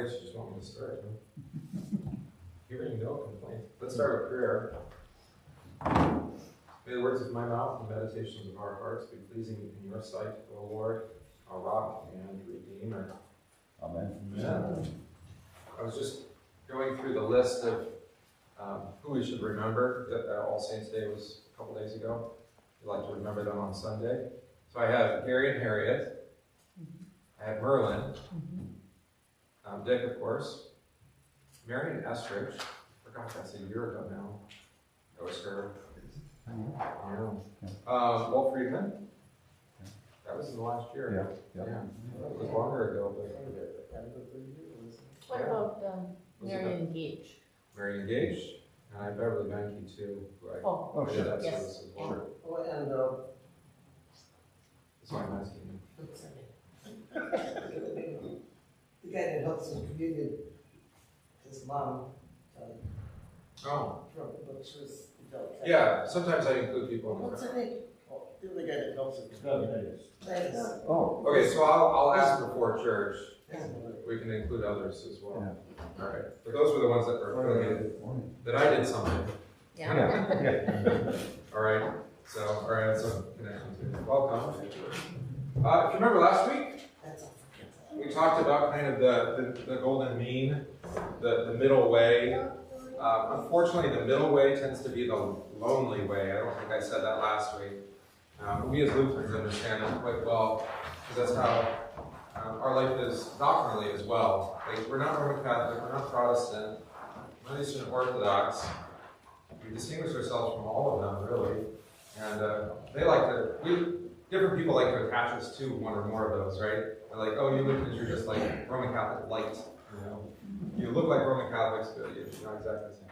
guess you just want me to start. Huh? Hearing no complaint. Let's start with prayer. May the words of my mouth and the meditations of our hearts be pleasing in your sight, O Lord, our rock and redeemer. Amen. Amen. I was just going through the list of who we should remember. That All Saints Day was a couple days ago. We'd like to remember them on Sunday. So I have Gary and Harriet. I have Merlin. Dick, of course. Mary and Estridge. I forgot that's a year ago now. That was her. Walt Friedman. That was in the last year. Yeah. That was longer ago. What about Marion Gage? Marion Gage. And I have Beverly Benke too. Oh, did sure. that Yes. service as well. Sure. Oh, and That's why I'm asking you. the guy that helps with communion, his mom, Oh. from the butcher's. Yeah, sometimes I include people in What's the her name? Oh, the other guy that helps with communion. Thanks. Oh. Okay, so I'll ask before church. We can include others as well. Yeah. All right. But those were the ones that were affiliated. That I did something. Yeah. All right. So, all right, I have some connections here. Welcome. If you remember last week, we talked about kind of the golden mean, the middle way. Unfortunately, the middle way tends to be the lonely way. I don't think I said that last week. We as Lutherans understand that quite well, because that's how our life is doctrinally as well. Like, we're not Roman Catholic, we're not Protestant, we're not Eastern Orthodox. We distinguish ourselves from all of them, really. And different people like to attach us to one or more of those, right? They're like, oh, you Lutherans, you're just like Roman Catholic light, you know? You look like Roman Catholics, but you're not exactly the same.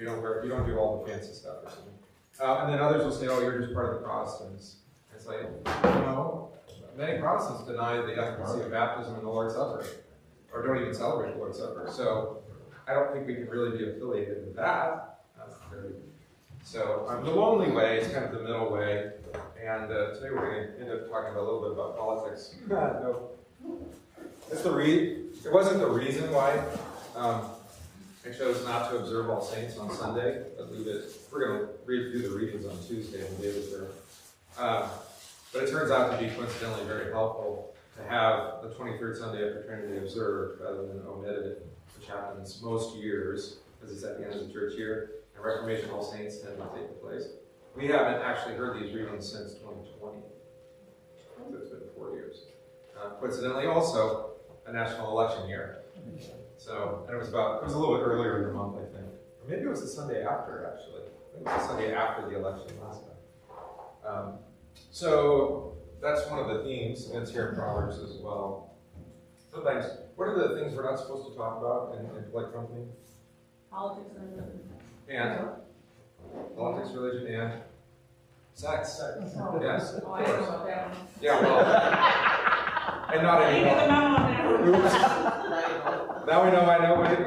Or you don't do all the fancy stuff or something. And then others will say, oh, you're just part of the Protestants. It's like, no. Many Protestants deny the efficacy of baptism and the Lord's Supper, or don't even celebrate the Lord's Supper. So I don't think we can really be affiliated with that. So the lonely way is kind of the middle way. And today we're going to end up talking about a little bit about politics. No. It wasn't the reason why I chose not to observe All Saints on Sunday, but we're going to read through the readings on Tuesday when David's there. But it turns out to be coincidentally very helpful to have the 23rd Sunday after Trinity observed rather than omitted, which happens most years, because it's at the end of the church year, and Reformation All Saints tend to take place. We haven't actually heard these readings since 2020, so it's been 4 years. Coincidentally, also a national election year. So, and it was a little bit earlier in the month, I think. Or maybe it was the Sunday after, actually. I think it was the Sunday after the election last time. So that's one of the themes, and it's here in Proverbs as well. Sometimes, what are the things we're not supposed to talk about in polite company? Politics and religion. And politics, religion, and sex. Oh. Yes. Oh, I don't know about that one. Yeah, well, and not anymore. Oops. Now we know I know it.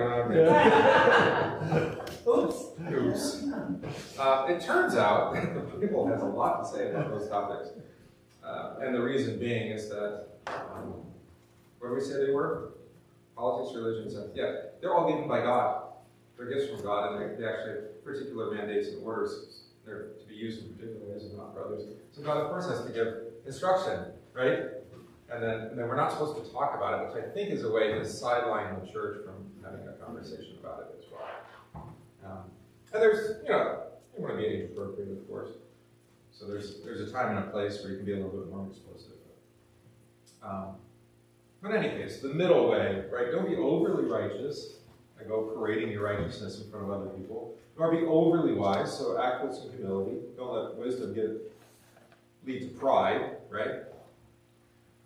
Oops. It turns out that the Bible has a lot to say about those topics. And the reason being is that, where we say they were? Politics, religion, sex. Yeah, they're all given by God. They're gifts from God, and they actually have particular mandates and orders. They're to be used in particular ways and not for others. So God, of course, has to give instruction, right? And then we're not supposed to talk about it, which I think is a way to sideline the church from having a conversation about it as well. And there's, you want to be age appropriate, of course. So there's a time and a place where you can be a little bit more explicit. But in any case, the middle way, right? Don't be overly righteous and go parading your righteousness in front of other people. Nor be overly wise, so act with some humility. Don't let wisdom lead to pride, right?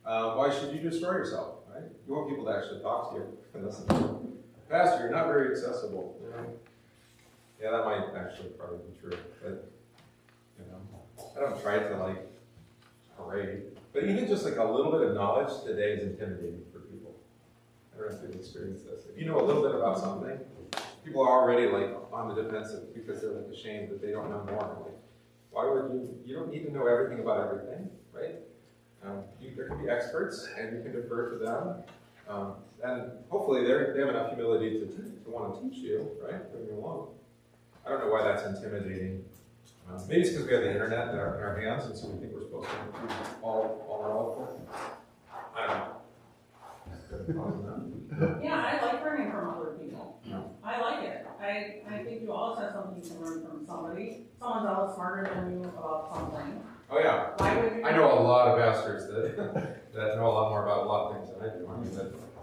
Why should you destroy yourself, right? You want people to actually talk to you and listen to you. Pastor, you're not very accessible. Yeah, that might actually probably be true, but I don't try to parade. But even just a little bit of knowledge today is intimidating for people. I don't know if you've experienced this. If you know a little bit about something, people are already on the defensive because they're ashamed that they don't know more. Why would you don't need to know everything about everything, right? There can be experts, and you can defer to them. And hopefully they have enough humility to want to teach you, right? Bring you along. I don't know why that's intimidating. Maybe it's because we have the internet in our hands, and so we think we're supposed to be all relevant. I don't know. Yeah, I like learning from other people. I like it. I think you always have something to learn from somebody. Someone's always smarter than you about something. Oh yeah. Why would you? I know a lot of pastors that that know a lot more about a lot of things than I do. I mean,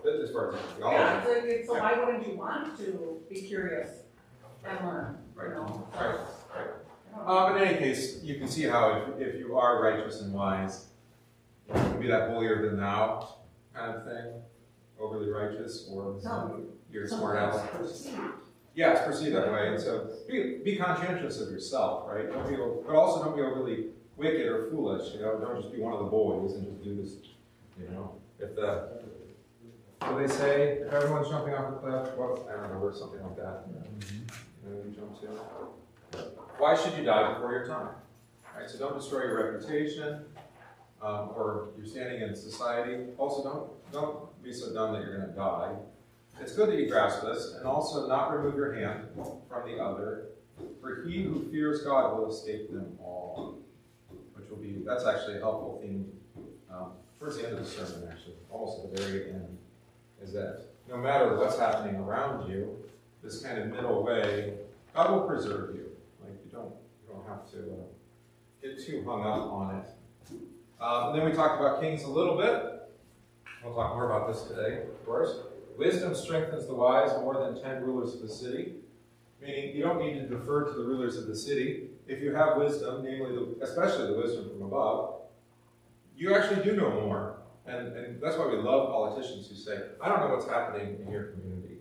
but as far as theology. Yeah, so why wouldn't you want to be curious and learn? Right. You know? Right. But in any case, you can see how if you are righteous and wise, you can be that holier than thou kind of thing, overly righteous, or you're smart aleck. Yeah, it's perceived that way, and so be conscientious of yourself, right? But also don't be overly wicked or foolish. Don't just be one of the boys and just do this. What do they say? If everyone's jumping off the cliff, well, I don't remember, something like that. You jump to. Why should you die before your time? Right? So don't destroy your reputation, or your standing in society. Also, don't be so dumb that you're going to die. It's good that you grasp this, and also not remove your hand from the other, for he who fears God will escape them all. That's actually a helpful theme towards the end of the sermon, actually, almost at the very end, is that no matter what's happening around you, this kind of middle way, God will preserve you. Like you don't have to get too hung up on it. And then we talked about kings a little bit. We'll talk more about this today, of course. Wisdom strengthens the wise more than 10 rulers of the city. Meaning you don't need to defer to the rulers of the city. If you have wisdom, especially the wisdom from above, you actually do know more. And that's why we love politicians who say, I don't know what's happening in your community.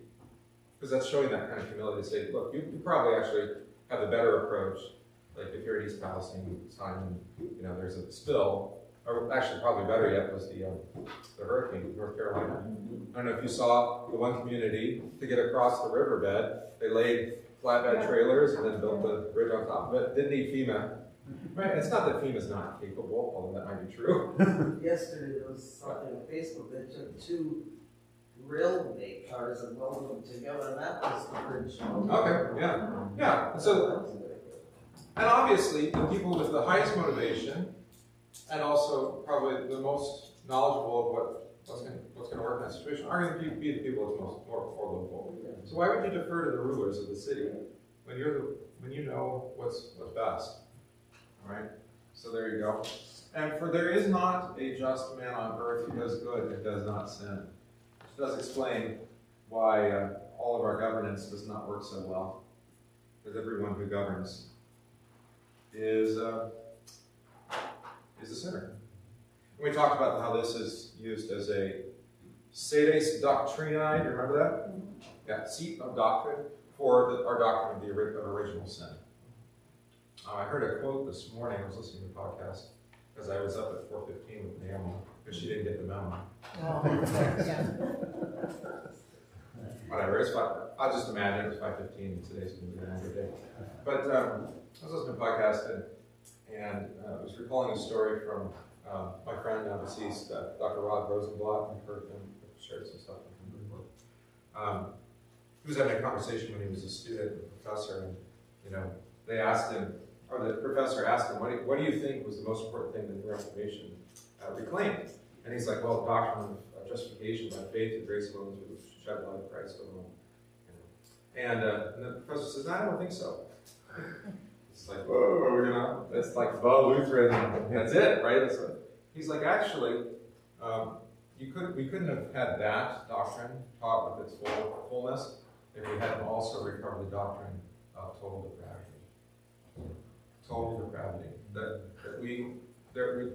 Because that's showing that kind of humility to say, look, you probably actually have a better approach. Like if you're in East Palestine, Simon, there's a spill. Or actually, probably better yet was the hurricane in North Carolina. I don't know if you saw the one community, to get across the riverbed, they laid flatbed trailers and then built the bridge on top of it. Didn't need FEMA. Right? It's not that FEMA's not capable, although that might be true. Yesterday there was something on Facebook that took 2 railway cars and welded them together, and that was the bridge. Okay, yeah. And obviously, the people with the highest motivation, and also probably the most knowledgeable of what's going to work in that situation, are going to be the people that's more local. So why would you defer to the rulers of the city when you know what's best? All right. So there you go. And for there is not a just man on earth who does good and does not sin. Which does explain why all of our governance does not work so well, because everyone who governs is a sinner. And we talked about how this is used as a sedes doctrinae. Do you remember that? Yeah, seat of doctrine for our doctrine of original sin. I heard a quote this morning. I was listening to a podcast because I was up at 4:15 with Naomi because she didn't get the memo. Whatever, it's fine. I'll just imagine it was 5:15 and today's going to be a longer day. But I was listening to a podcast and I was recalling a story from my friend now deceased, Dr. Rod Rosenblatt. I've heard him, shared some stuff with him before. He was having a conversation when he was a student with a professor, and they asked him, or the professor asked him, what do you think was the most important thing that the Reformation reclaimed? And he's like, well, the doctrine of justification by faith, the grace of God through the shed blood of Christ alone. And the professor says, no, I don't think so. It's like, whoa, it's like the Lutheran, that's it, right? He's like, actually, we couldn't have had that doctrine taught with its fullness if we hadn't also recovered the doctrine of total depravity. Total depravity. That we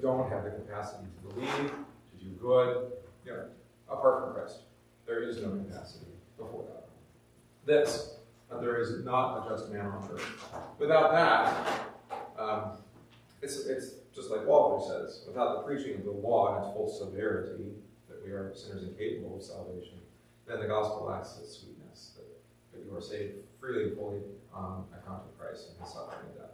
don't have the capacity to believe, to do good, apart from Christ. There is no capacity before God. There is not a just man on earth. Without that, it's just like Walter says, without the preaching of the law and its full severity, that we are sinners incapable of salvation, then the gospel lacks its sweetness, that you are saved freely and fully on account of Christ and his suffering and death.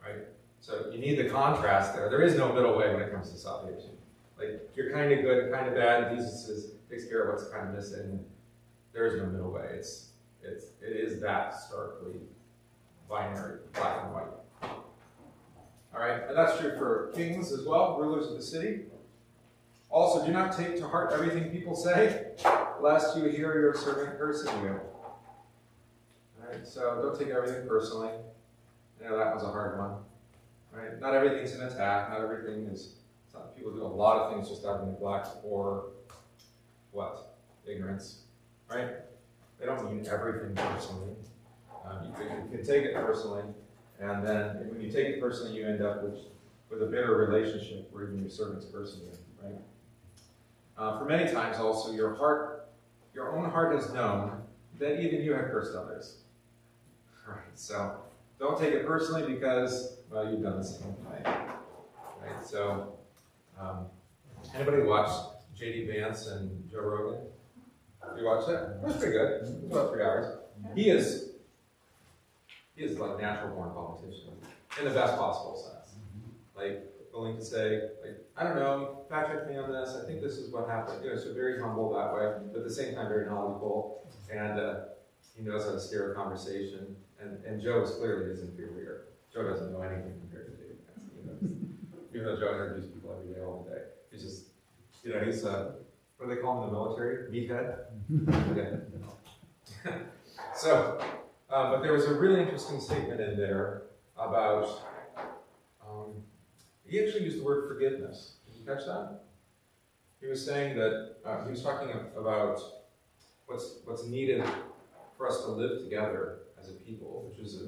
Right? So you need the contrast there. There is no middle way when it comes to salvation. Like, you're kind of good, kind of bad. Jesus takes care of what's kind of missing. There is no middle way. It is that starkly binary, black and white. All right, and that's true for kings as well, rulers of the city. Also, do not take to heart everything people say, lest you hear your servant cursing you. All right, so don't take everything personally. You know, that was a hard one. Right? Not everything's an attack. Not everything is. People do a lot of things just out of neglect or what? Ignorance. Right? They don't mean everything personally. You can take it personally, and then when you take it personally, you end up with a bitter relationship where even your servant's cursing you. Right? For many times, also, your own heart has known that even you have cursed others. Right? So don't take it personally because, well, you've done the same thing. Right? So, anybody watch J.D. Vance and Joe Rogan? You watched it? It was pretty good. It was about 3 hours. He is like a natural born politician in the best possible sense. Like, willing to say, like, I don't know, fact check me on this. I think this is what happened. You know, so very humble that way, but at the same time very knowledgeable, and he knows how to steer a conversation. And Joe is clearly his inferior. Joe doesn't know anything compared to David Vance. Even though Joe interviews people every day, all day. He's just, you know, he's what do they call him in the military? Meathead? Yeah. So, but there was a really interesting statement in there about, he actually used the word forgiveness. Did you catch that? He was saying that, he was talking about what's needed for us to live together as a people, which is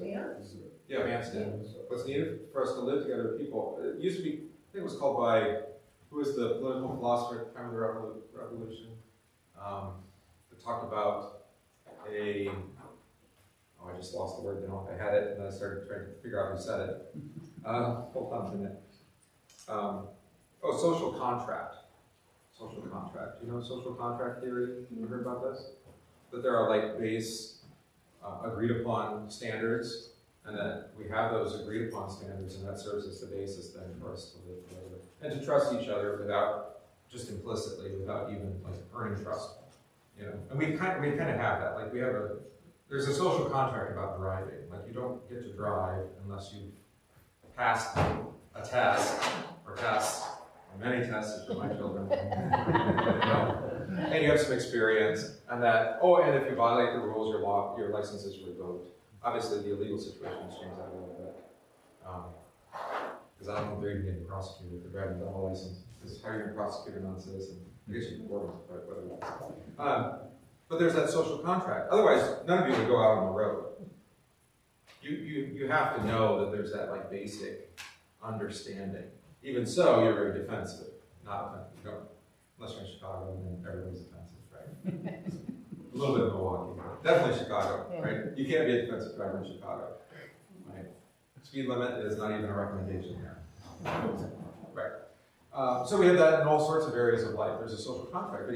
yeah, Vance did. What's needed for us to live together as people. It used to be, I think it was called by, who was the political philosopher at the time of the revolution? That talked about I just lost the word now. I had it, and then I started trying to figure out who said it. Hold on a minute. Social contract. Social contract. Do you know social contract theory? You ever heard about this? That there are like base agreed upon standards, and that we have those agreed upon standards, and that serves as the basis then for us to live together and to trust each other without just implicitly, without even like earning trust. You know, and we kind of have that. Like there's a social contract about driving. Like you don't get to drive unless you've passed a test or tests, or many tests for my children, and you have some experience, and that and if you violate the rules, your license is revoked. Obviously, the illegal situations change that a little bit, because I don't think they're even getting prosecuted for driving without a license. Because how are you going to prosecute a non-citizen? I guess you can court them, but whatever. But there's that social contract. Otherwise, none of you would go out on the road. You have to know that there's that like basic understanding. Even so, you're very defensive. Not offensive. Unless you're in Chicago, and then everybody's defensive, right? A little bit of Milwaukee, but definitely Chicago, right? You can't be a defensive driver in Chicago, right? Speed limit is not even a recommendation here, right? So we have that in all sorts of areas of life. There's a social contract,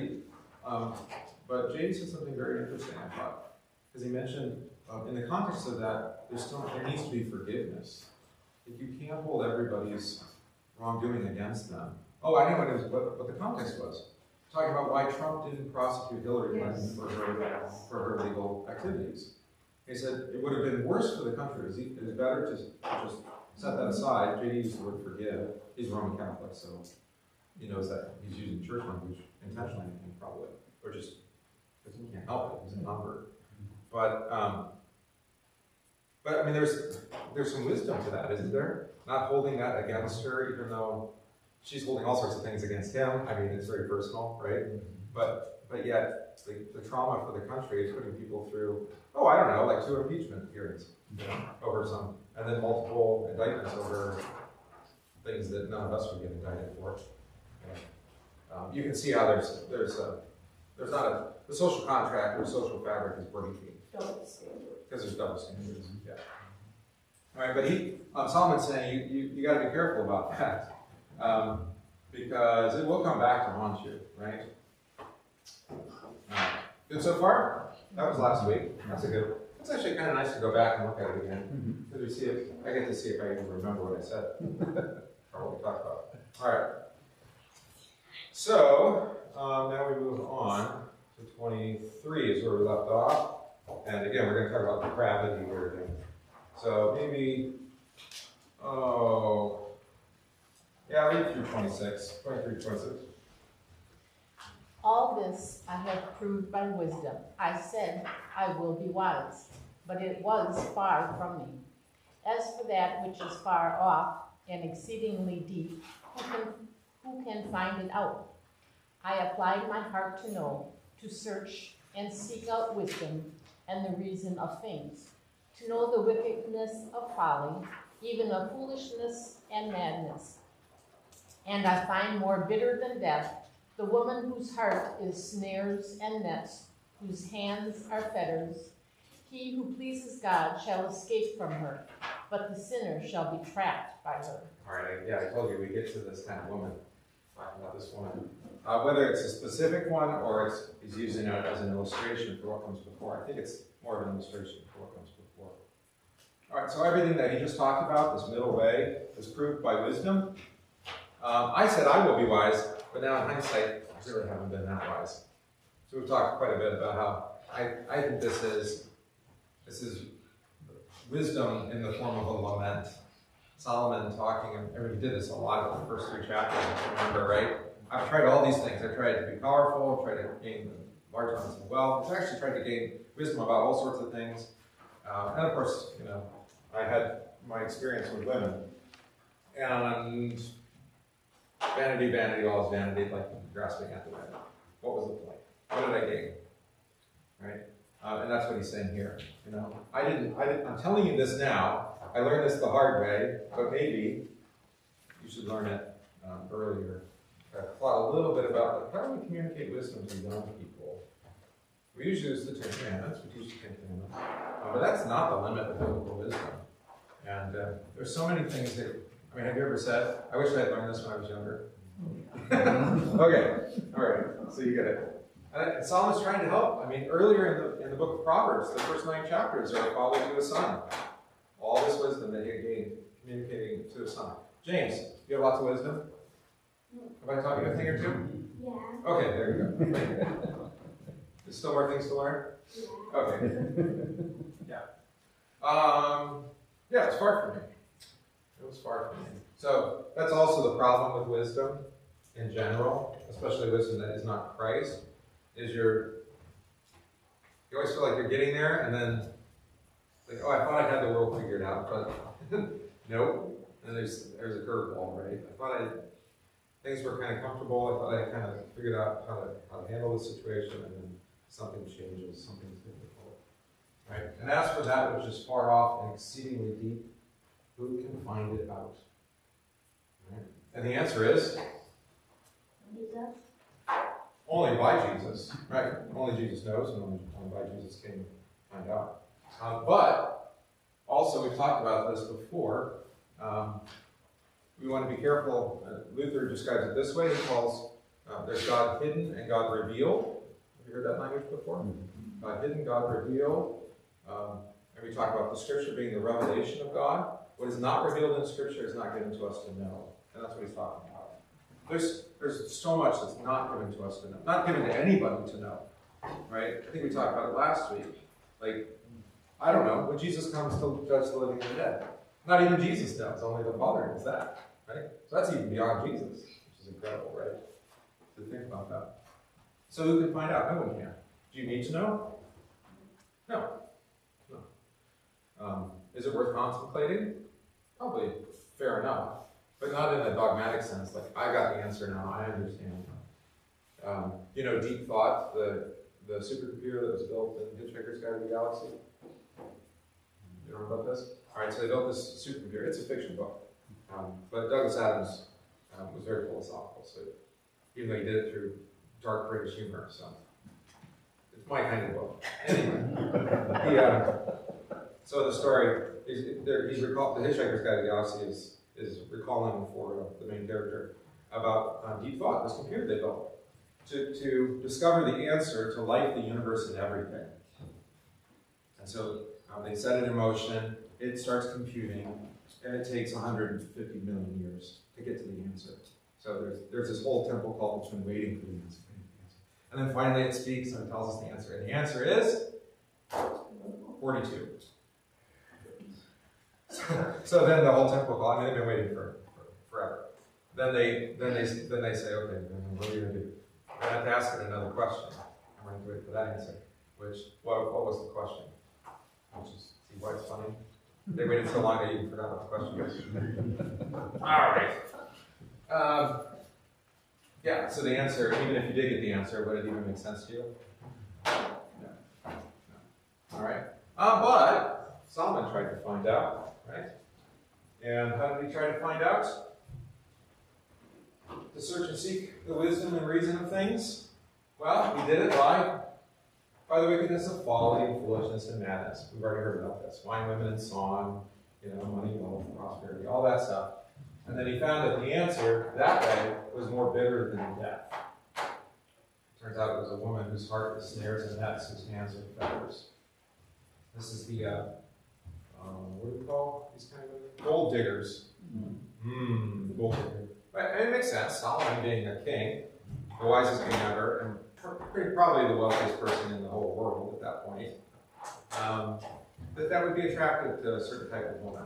but J.D. said something very interesting, I thought, because he mentioned in the context of that, there needs to be forgiveness. If you can't hold everybody's wrongdoing against them. Oh, I know what the context was. Talking about why Trump didn't prosecute Hillary Clinton for her legal activities. He said it would have been worse for the country. It is better to just set that aside. J.D. used the word forgive. He's Roman Catholic, so he knows that he's using church language intentionally, I think, probably, or just because he can't help it. He's a number. But I mean, there's some wisdom to that, isn't there? Not holding that against her, even though she's holding all sorts of things against him. I mean, it's very personal, right? But yet, the trauma for the country is putting people through, I don't know, like 2 impeachment hearings, over some, and then multiple indictments over things that none of us would get indicted for. You can see how there's not the social contract or social fabric is breaking. Double standard. Because there's double standards. Yeah. All right, but Solomon's saying you got to be careful about that. Because it will come back to haunt you, right? Good so far? That was last week. It's actually kind of nice to go back and look at it again. Because I get to see if I even remember what I said. Or what we talked about. All right. So, now we move on to 23 is where we left off. And again, we're going to talk about depravity here again. So maybe, read through 26, 23, 26. All this I have proved by wisdom. I said, I will be wise, but it was far from me. As for that which is far off and exceedingly deep, who can find it out? I applied my heart to know, to search and seek out wisdom and the reason of things, to know the wickedness of folly, even of foolishness and madness. And I find more bitter than death the woman whose heart is snares and nets, whose hands are fetters. He who pleases God shall escape from her, but the sinner shall be trapped by her. All right, I told you we get to this kind of woman, talking about this woman. Whether it's a specific one or he's using it as an illustration for what comes before. I think it's more of an illustration for what comes before. All right, so everything that he just talked about, this middle way, is proved by wisdom. I said I will be wise, but now in hindsight, I really haven't been that wise. So we've talked quite a bit about how I think this is wisdom in the form of a lament. Solomon talking, and we did this a lot in the first 3 chapters, if you remember, right? I've tried all these things. I've tried to be powerful, tried to gain large amounts of wealth. I've actually tried to gain wisdom about all sorts of things. And of course, I had my experience with women. And vanity, vanity, all is vanity, like grasping at the wind. What was the point? What did I gain? Right? And that's what he's saying here. I'm telling you this now. I learned this the hard way, but maybe you should learn it earlier. I thought a little bit about how do we communicate wisdom to young people. We usually use the 10 Commandments. We teach the 10 Commandments, but that's not the limit of biblical wisdom. And there's so many things that. Have you ever said, I wish I had learned this when I was younger? Okay, all right, so you get it. And Solomon's trying to help. Earlier in the book of Proverbs, the first 9 chapters are a father to a son. All this wisdom that he had gained, communicating to his son. James, you have lots of wisdom? Have I taught you a thing or 2? Yeah. Okay, there you go. There's still more things to learn? Yeah. Okay. Yeah, it's far from me. It was far from me. So that's also the problem with wisdom in general, especially wisdom that is not Christ, is you always feel like you're getting there, and then I thought I had the world figured out, but nope. And there's a curveball, right? I thought things were kind of comfortable. I thought I kind of figured out how to handle the situation, and then something changes, something's difficult, right? And as for that which is far off and exceedingly deep, who can find it out? Right? And the answer is Jesus. only by Jesus, right? Only Jesus knows, and only by Jesus can you find out. But also, we've talked about this before. We want to be careful. Luther describes it this way. He calls there's God hidden and God revealed. Have you heard that language before? God hidden, God revealed. And we talk about the Scripture being the revelation of God. What is not revealed in Scripture is not given to us to know. And that's what he's talking about. There's so much that's not given to us to know. Not given to anybody to know. Right? I think we talked about it last week. I don't know, when Jesus comes to judge the living and the dead. Not even Jesus knows, only the Father knows that. Right? So that's even beyond Jesus, which is incredible, right? To think about that. So who can find out? No one can. Do you need to know? No. Is it worth contemplating? Probably fair enough, but not in a dogmatic sense, like, I got the answer now, I understand. Deep thought, the supercomputer that was built in Hitchhiker's Guide to the Galaxy. You know about this? All right, so they built this supercomputer. It's a fiction book. But Douglas Adams was very philosophical, so even though he did it through dark British humor, so it's my kind of book. Anyway, so the story the Hitchhiker's Guide to the Galaxy is recalling for the main character about deep thought, this computer they built, to discover the answer to life, the universe, and everything. And so they set it in motion, it starts computing, and it takes 150 million years to get to the answer. So there's this whole temple cult that's been waiting for the answer. And then finally it speaks and it tells us the answer. And the answer is 42. So then the whole temple cult, I mean, they've been waiting for forever. Then they say, okay, what are you going to do? I have to ask it another question. I'm going to wait for that answer. What was the question? See why it's funny? They waited so long they even forgot what the question was. All right. Yeah, so the answer, even if you did get the answer, would it even make sense to you? No. All right. But Solomon tried to find out, right? And how did he try to find out? To search and seek the wisdom and reason of things? Well, he did it by the wickedness of folly and foolishness and madness. We've already heard about this. Wine, women, and song, money, wealth, prosperity, all that stuff. And then he found that the answer that way was more bitter than death. It turns out it was a woman whose heart is snares and nets, whose hands are fetters. This is the, what do we call these kind of women? Gold diggers. The gold digger. And it makes sense. Solomon being a king, the wisest king ever, and probably the wealthiest person in the whole world at that point, that would be attractive to a certain type of woman.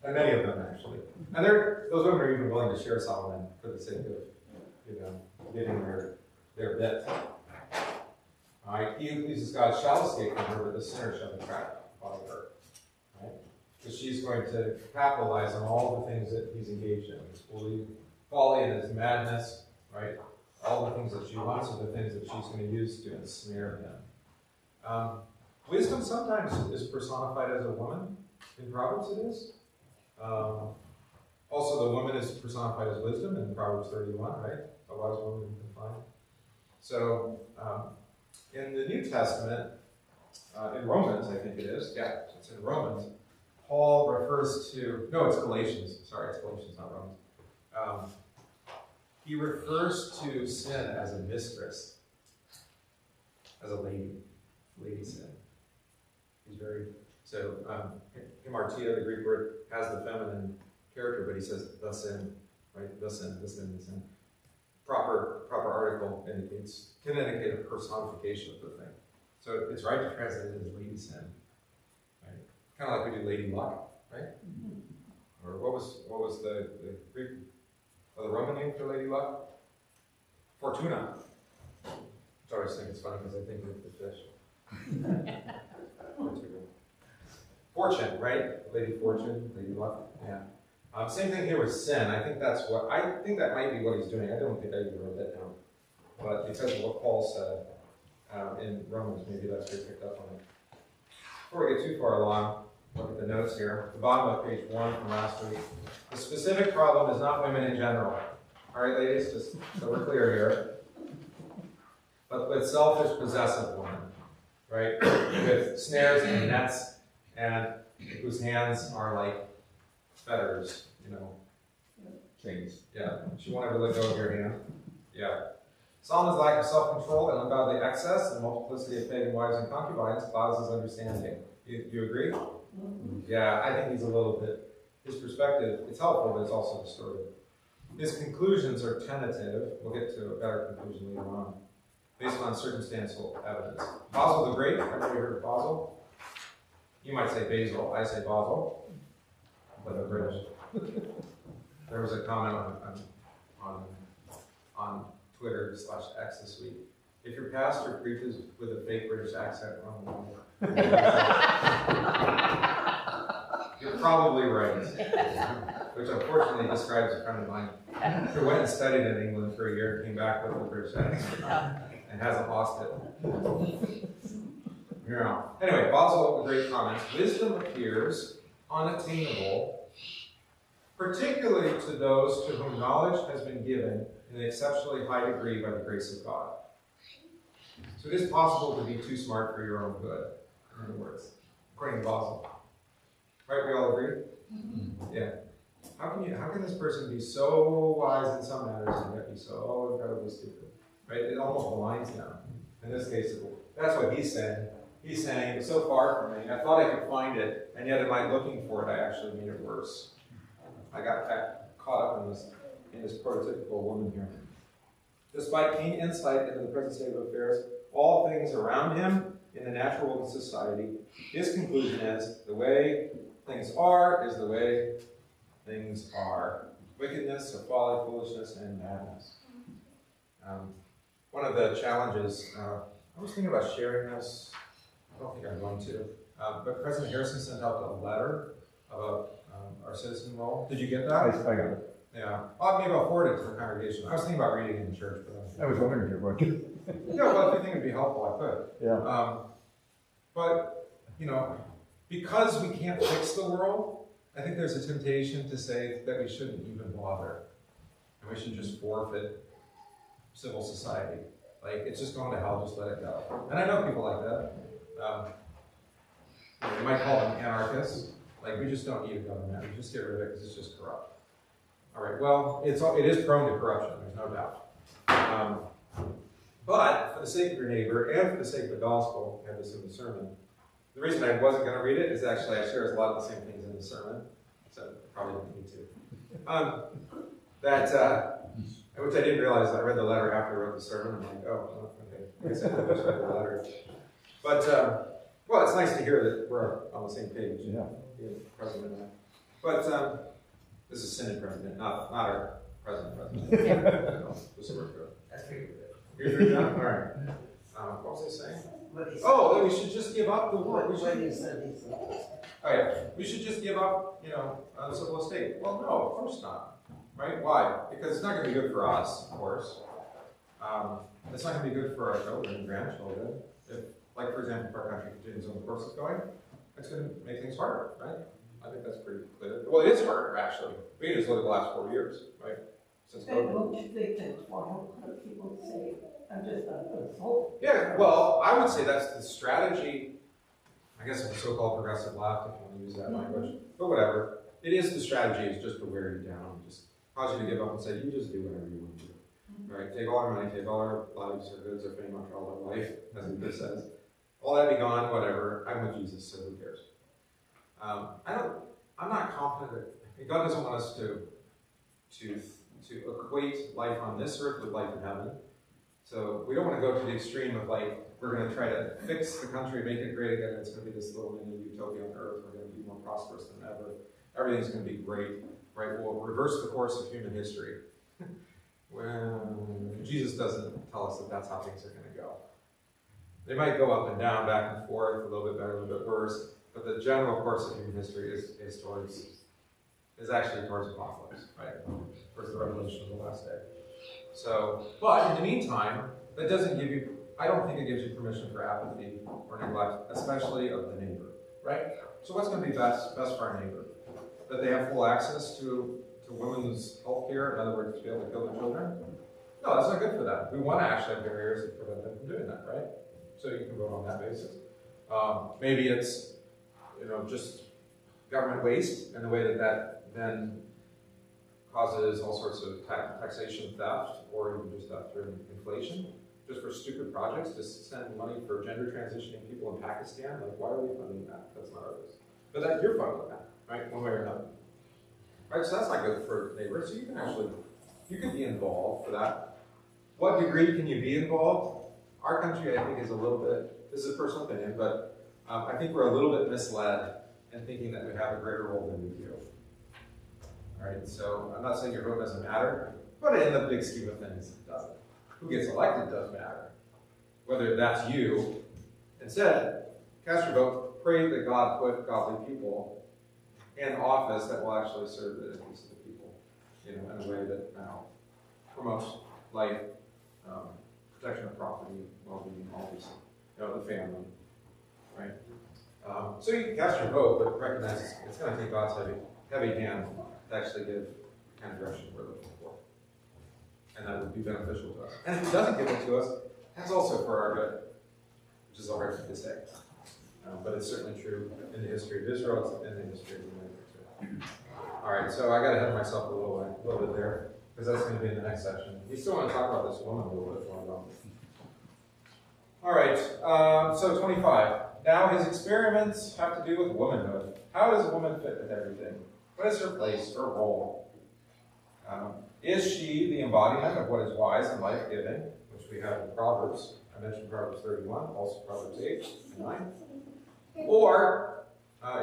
And many of them, actually. And those women are even willing to share Solomon for the sake of, getting their bit. All right, he who pleases God shall escape from her, but the sinner shall be trapped by her. Right? Because she's going to capitalize on all the things that he's engaged in. His folly and his madness, right? All the things that she wants are the things that she's going to use to ensnare him. Wisdom sometimes is personified as a woman. In Proverbs it is. Also, the woman is personified as wisdom in Proverbs 31, right? A wise woman you can find. So, in the New Testament, in Romans, I think it is. Yeah, it's in Romans. Paul refers to, no, it's Galatians. Sorry, it's Galatians, not Romans. He refers to sin as a mistress, as a lady sin. He's very, so, hamartia, the Greek word, has the feminine character, but he says the sin, right? The sin. Proper article can indicate a personification of the thing. So it's right to translate it as lady sin, right? Kind of like we do lady luck, right? Or what was the Greek, or the Roman name for lady luck? Fortuna. Which I always think it's funny because I think of the fish. Fortune, right? Lady Fortune, Lady Luck. Yeah. Same thing here with sin. I think that might be what he's doing. I don't think I even wrote that down. But because of what Paul said in Romans, maybe that's where he picked up on it. Before we get too far along, look at the notes here. The bottom of page 1 from last week. The specific problem is not women in general. All right, ladies, just so we're clear here. But with selfish, possessive women, right? With snares and nets, and whose hands are like fetters, chains. Yeah. She won't ever let go of your hand. Yeah. Solomon's lack of self-control and ungodly excess and multiplicity of pagan wives and concubines clouds his understanding. You agree? Yeah, I think he's a little bit, his perspective, it's helpful, but it's also distorted. His conclusions are tentative. We'll get to a better conclusion later on, based on circumstantial evidence. Basil the Great, everybody heard of Basil? You might say Basil, I say Basil, but I'm British. There was a comment on Twitter/X this week. If your pastor preaches with a fake British accent, you're probably right. Which unfortunately describes a friend of mine who went and studied in England for a year, came back with a British accent, and hasn't lost it. Yeah. Anyway, Basil, a great comment. Wisdom appears unattainable, particularly to those to whom knowledge has been given in an exceptionally high degree by the grace of God. So it is possible to be too smart for your own good, in other words, according to Basil. Right, we all agree? Yeah. How can this person be so wise in some matters and yet be so incredibly stupid? Right? It almost blinds them. In this case, that's what he's saying. He's saying, it's so far from me. I thought I could find it, and yet in my looking for it, I actually made it worse. I got caught up in this prototypical woman here. Despite keen insight into the present state of affairs, all things around him in the natural world of society, his conclusion is the way things are is the way things are. Wickedness, or folly, foolishness, and madness. One of the challenges, I was thinking about sharing this. I don't think I'm going to. But President Harrison sent out a letter about our citizen role. Did you get that? I got it. Yeah. Maybe I'll forward it to the congregation. I was thinking about reading it in church, but I was wondering if you were going to. yeah, well, if you think it'd be helpful, I could. Yeah. But, because we can't fix the world, I think there's a temptation to say that we shouldn't even bother. And we should just forfeit civil society. Like, it's just going to hell, just let it go. And I know people like that. You might call them anarchists. Like, we just don't need a government. We just get rid of it because it's just corrupt. All right, well, it is prone to corruption, there's no doubt. But for the sake of your neighbor and for the sake of the gospel, I have this in the sermon. The reason I wasn't going to read it is actually I share a lot of the same things in the sermon, so I probably don't need to. Which I didn't realize. I read the letter after I wrote the sermon. I'm like, oh, okay. I guess I didn't read the letter. But, well, it's nice to hear that we're on the same page. Yeah. The president and I. But this is Synod president, not our president. Just work good. I figured it. You're doing that? All right. What was I saying? What he said. Oh, that we should just give up the war. What he said, he said. Oh yeah, we should just give up, the civil estate. Well, no, of course not. Right? Why? Because it's not going to be good for us, of course. It's not going to be good for our children and grandchildren. If, like, for example, if our country continues on the course it's going, it's going to make things harder, right? I think that's pretty clear. Well, it is harder, actually. We can just look at the last 4 years, right? Since COVID. Don't you think that people say, I'm just a soul? Yeah, well, I would say that's the strategy, I guess of the so-called progressive left, if you want to use that language, but whatever. It is the strategy, is just to wear you down, just cause you to give up and say, you just do whatever you want to do. Right? Take all our money, take all our lives, our goods, our fame, all our life, as it says. All that be gone, whatever. I'm with Jesus, so who cares? I'm not confident that God doesn't want us to equate life on this earth with life in heaven. So we don't want to go to the extreme of like, we're going to try to fix the country, make it great again. It's going to be this little mini utopia on earth. We're going to be more prosperous than ever. Everything's going to be great, right? We'll reverse the course of human history. Well, Jesus doesn't tell us that that's how things are going to go. They might go up and down, back and forth, a little bit better, a little bit worse, but the general course of human history is actually towards apocalypse, right? Towards the revelation of the last day. So, but in the meantime, that doesn't give you, I don't think it gives you permission for apathy or neglect, especially of the neighbor, right? So what's going to be best for our neighbor? That they have full access to women's health care, in other words, to be able to kill their children? No, that's not good for them. We want to actually have barriers that prevent them from doing that, right? So you can vote on that basis. Maybe it's, just government waste, and the way that then causes all sorts of taxation theft, or even just theft through inflation, just for stupid projects, to send money for gender transitioning people in Pakistan. Like, why are we funding that? That's not ours. But that you're funding that, right? One way or another. Right, so that's not good for neighbors. So you can be involved for that. What degree can you be involved? Our country, I think, is a little bit, this is a personal opinion, but I think we're a little bit misled in thinking that we have a greater role than we do. All right, so I'm not saying your vote doesn't matter, but in the big scheme of things, it doesn't. Who gets elected does matter. Whether that's you. Instead, cast your vote, pray that God put godly people in office that will actually serve the interests of the people, in a way that promotes life, protection of property, well-being, all these, the family, right? So you can cast your vote, but recognize it's going to take God's heavy hand to actually give the kind of direction we're looking for. And that would be beneficial to us. And if He doesn't give it to us, that's also for our good, which is a hard thing to say. But it's certainly true in the history of Israel, it's in the history of the United States. All right, so I got ahead of myself a little bit there, because that's going to be in the next section. We still want to talk about this woman a little bit more. All right, so 25. Now his experiments have to do with womanhood. How does a woman fit with everything? What is her place, her role? Is she the embodiment of what is wise and life-giving, which we have in Proverbs? I mentioned Proverbs 31, also Proverbs 8 and 9. Or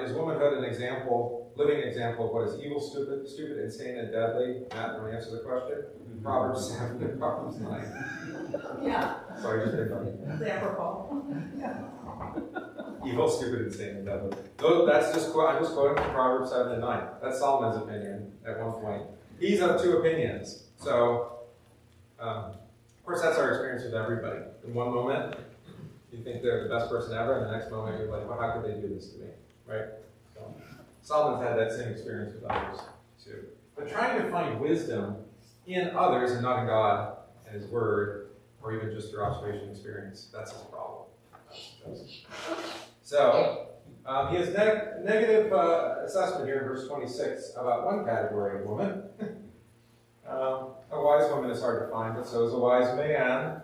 is womanhood an example, living example of what is evil, stupid, insane, and deadly? Matt, you want to answer the question? Proverbs 7 and Proverbs 9. Yeah. Sorry, just pick on you. It's apropos. Evil, stupid, insane, and deadly. So that's just, I'm just quoting from Proverbs 7 and 9. That's Solomon's opinion at one point. He's of two opinions. So, of course, that's our experience with everybody. In one moment, you think they're the best person ever, and the next moment you're like, well, how could they do this to me? Right? So, Solomon's had that same experience with others, too. But trying to find wisdom in others and not in God and His Word, or even just through observation and experience, that's his problem. So, he has negative assessment here in verse 26 about one category of woman. A wise woman is hard to find, but so is a wise man.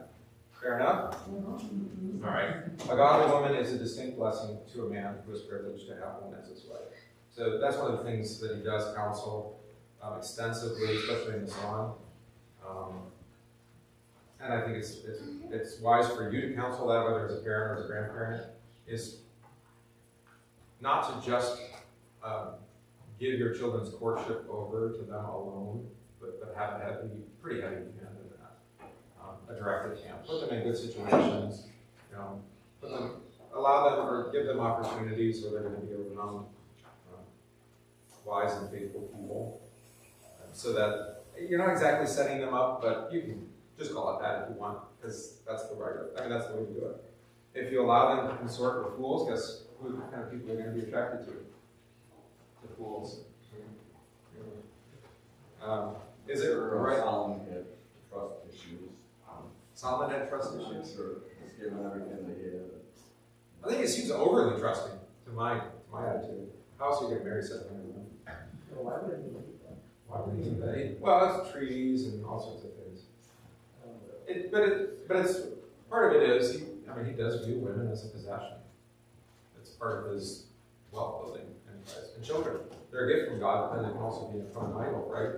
Fair enough? All right. A godly woman is a distinct blessing to a man who is privileged to have one as his wife. So that's one of the things that he does counsel extensively, especially in the song. And I think it's wise for you to counsel that, whether as a parent or as a grandparent, is not to just give your children's courtship over to them alone, but have a pretty heavy hand in that. A directed hand. Put them in good situations, allow them or give them opportunities where they're going to be around wise and faithful people, so that you're not exactly setting them up, but you can just call it that if you want, because that's the that's the way to do it. If you allow them to consort with fools, guess who kind of people are going to be attracted to? The fools. Is it right? Solomon had trust issues. Solomon had trust issues? Sure, he's given everything that he had. I think it seems overly trusting to my attitude. How else are you going to marry 700 women? Well, why would it be that? Why would he do that? Well, it's trees and all sorts of things. But it's part of it is he does view women as a possession. It's part of his wealth building and Christ. And children, they're a gift from God, but then they can also be a fun idol, right?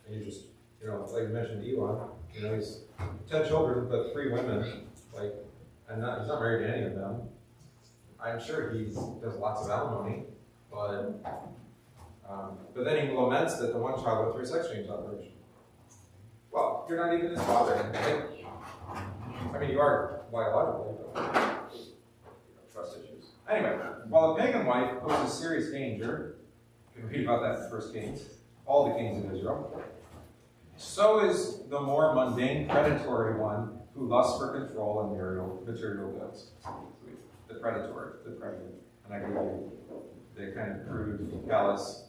And you just, like you mentioned Elon, he's 10 children, but 3 women, he's not married to any of them. I'm sure he does lots of alimony, but then he laments that the one child went through a sex change operation. Well, you're not even his father. You are biologically, but trust issues. Anyway, while a pagan wife poses serious danger, you can read about that in 1 Kings, all the kings of Israel, so is the more mundane, predatory one who lusts for control and material goods. The predator. And I gave you the kind of crude, callous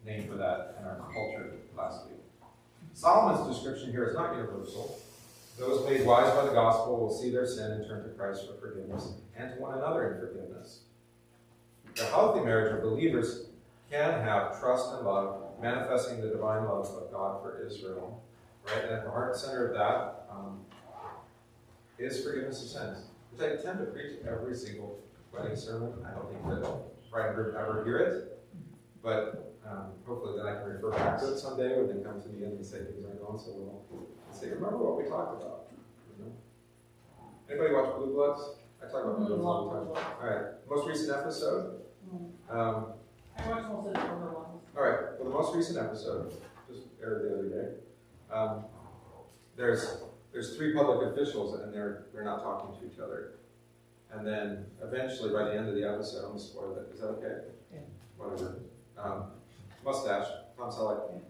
name for that in our culture last week. Solomon's description here is not universal. Those made wise by the gospel will see their sin and turn to Christ for forgiveness, and to one another in forgiveness. The healthy marriage of believers can have trust and love, manifesting the divine love of God for Israel. Right? And at the heart and center of that is forgiveness of sins, which I tend to preach every single wedding sermon. I don't think that bride group ever hear it, but hopefully then I can refer back to it someday when they come to me and say things aren't going so well. And say, remember what we talked about? Anybody watch Blue Bloods? I talk about Blue Bloods all the time. All right, most recent episode. I watched most of the older ones. All right, well, the most recent episode just aired the other day. There's 3 public officials and they're not talking to each other. And then eventually, by the end of the episode, I'm going to spoil it. Is that okay? Yeah. Whatever. Mustache, Tom Selleck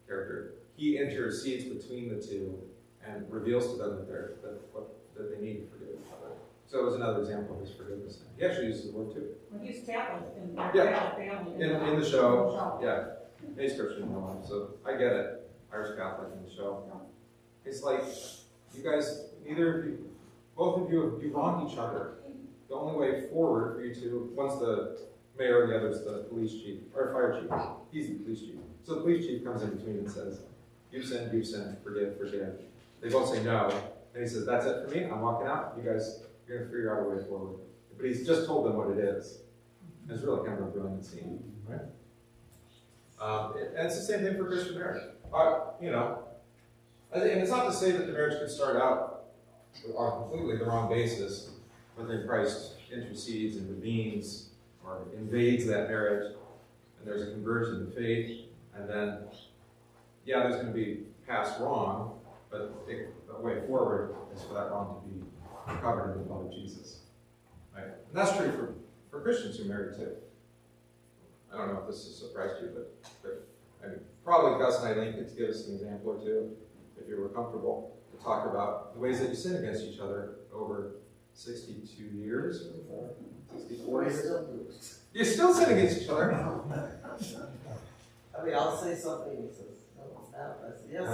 character. He intercedes between the two and reveals to them that they need to forgive each other. So it was another example of his forgiveness. He actually uses the word too. Well, he's Catholic in their Yeah. Catholic family. In the show, yeah. He's Christian in real life, so I get it. Irish Catholic in the show. It's like, you guys, both of you wronged each other. The only way forward for you two, one's the mayor, the other's the police chief, or fire chief. He's the police chief. So the police chief comes in between and says, you've sinned, forgive. They both say no. And he says, that's it for me, I'm walking out. You guys, you're going to figure out a way forward. But he's just told them what it is. It's really kind of a brilliant scene, right? And it's the same thing for Christian marriage. You know, and it's not to say that the marriage could start out on completely the wrong basis, but then Christ intercedes, intervenes, or invades that marriage, and there's a conversion to faith, and then, yeah, there's going to be past wrong, but the way forward is for that wrong to be covered in the blood of Jesus. Right? And that's true for Christians who marry too. I don't know if this has surprised you, but I mean, probably Gus and Eileen could give us an example or two, if you were comfortable, to talk about the ways that you sin against each other over 62 years, 64 years. You still sin against each other. I mean, I'll say something, he says, no, it's not. I say, yes,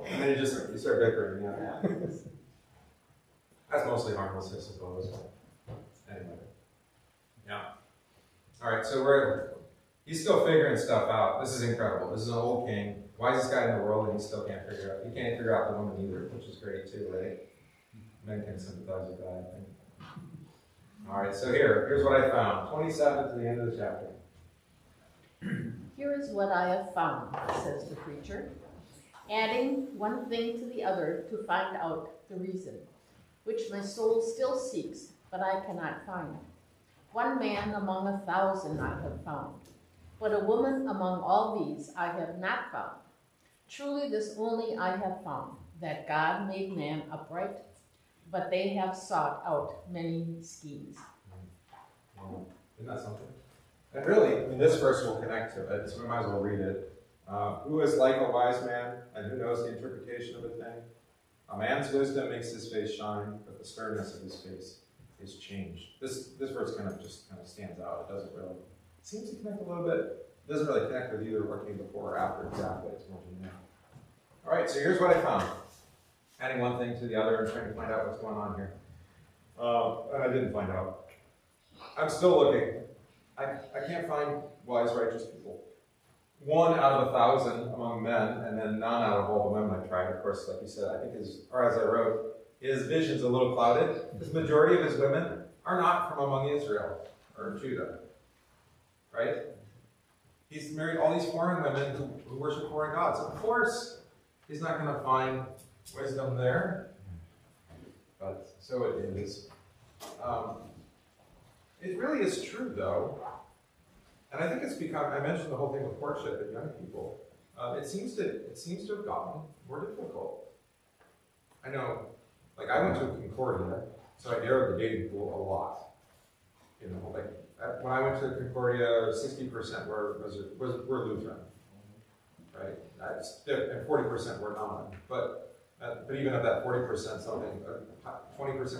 and then you start bickering, yeah. That's mostly harmless, I suppose. Anyway. Yeah. All right, so he's still figuring stuff out. This is incredible. This is an old king. Wisest guy in the world, and he still can't figure out. He can't figure out the woman either, which is great too, right? Men can sympathize with that, I think. All right, so here's what I found. 27 to the end of the chapter. Here is what I have found, says the preacher, adding one thing to the other to find out the reason, which my soul still seeks, but I cannot find. One man among 1,000 I have found, but a woman among all these I have not found. Truly this only I have found, that God made man upright, but they have sought out many schemes. Isn't that something? And really, I mean, this verse will connect to it, so we might as well read it. Who is like a wise man, and who knows the interpretation of a thing? A man's wisdom makes his face shine, but the sternness of his face is changed. This verse kind of stands out. It doesn't really, it seems to connect a little bit. It doesn't really connect with either what came before or after exactly. It's more generic. All right, so here's what I found. Adding one thing to the other and trying to find out what's going on here. And I didn't find out. I'm still looking. I can't find wise, righteous people. 1 out of 1,000 among men, and then none out of all the women I tried. Of course, like you said, I think as I wrote, his vision's a little clouded. The majority of his women are not from among Israel or Judah, right? He's married all these foreign women who worship foreign gods. Of course, he's not going to find wisdom there, but so it is. It really is true, though, and I think it's become. I mentioned the whole thing with courtship and young people. It seems to have gotten more difficult. I know, like I went to Concordia, so I narrowed the dating pool a lot. You know, like when I went to Concordia, 60% were Lutheran, right? And 40% were not. But even of that 40%, 20%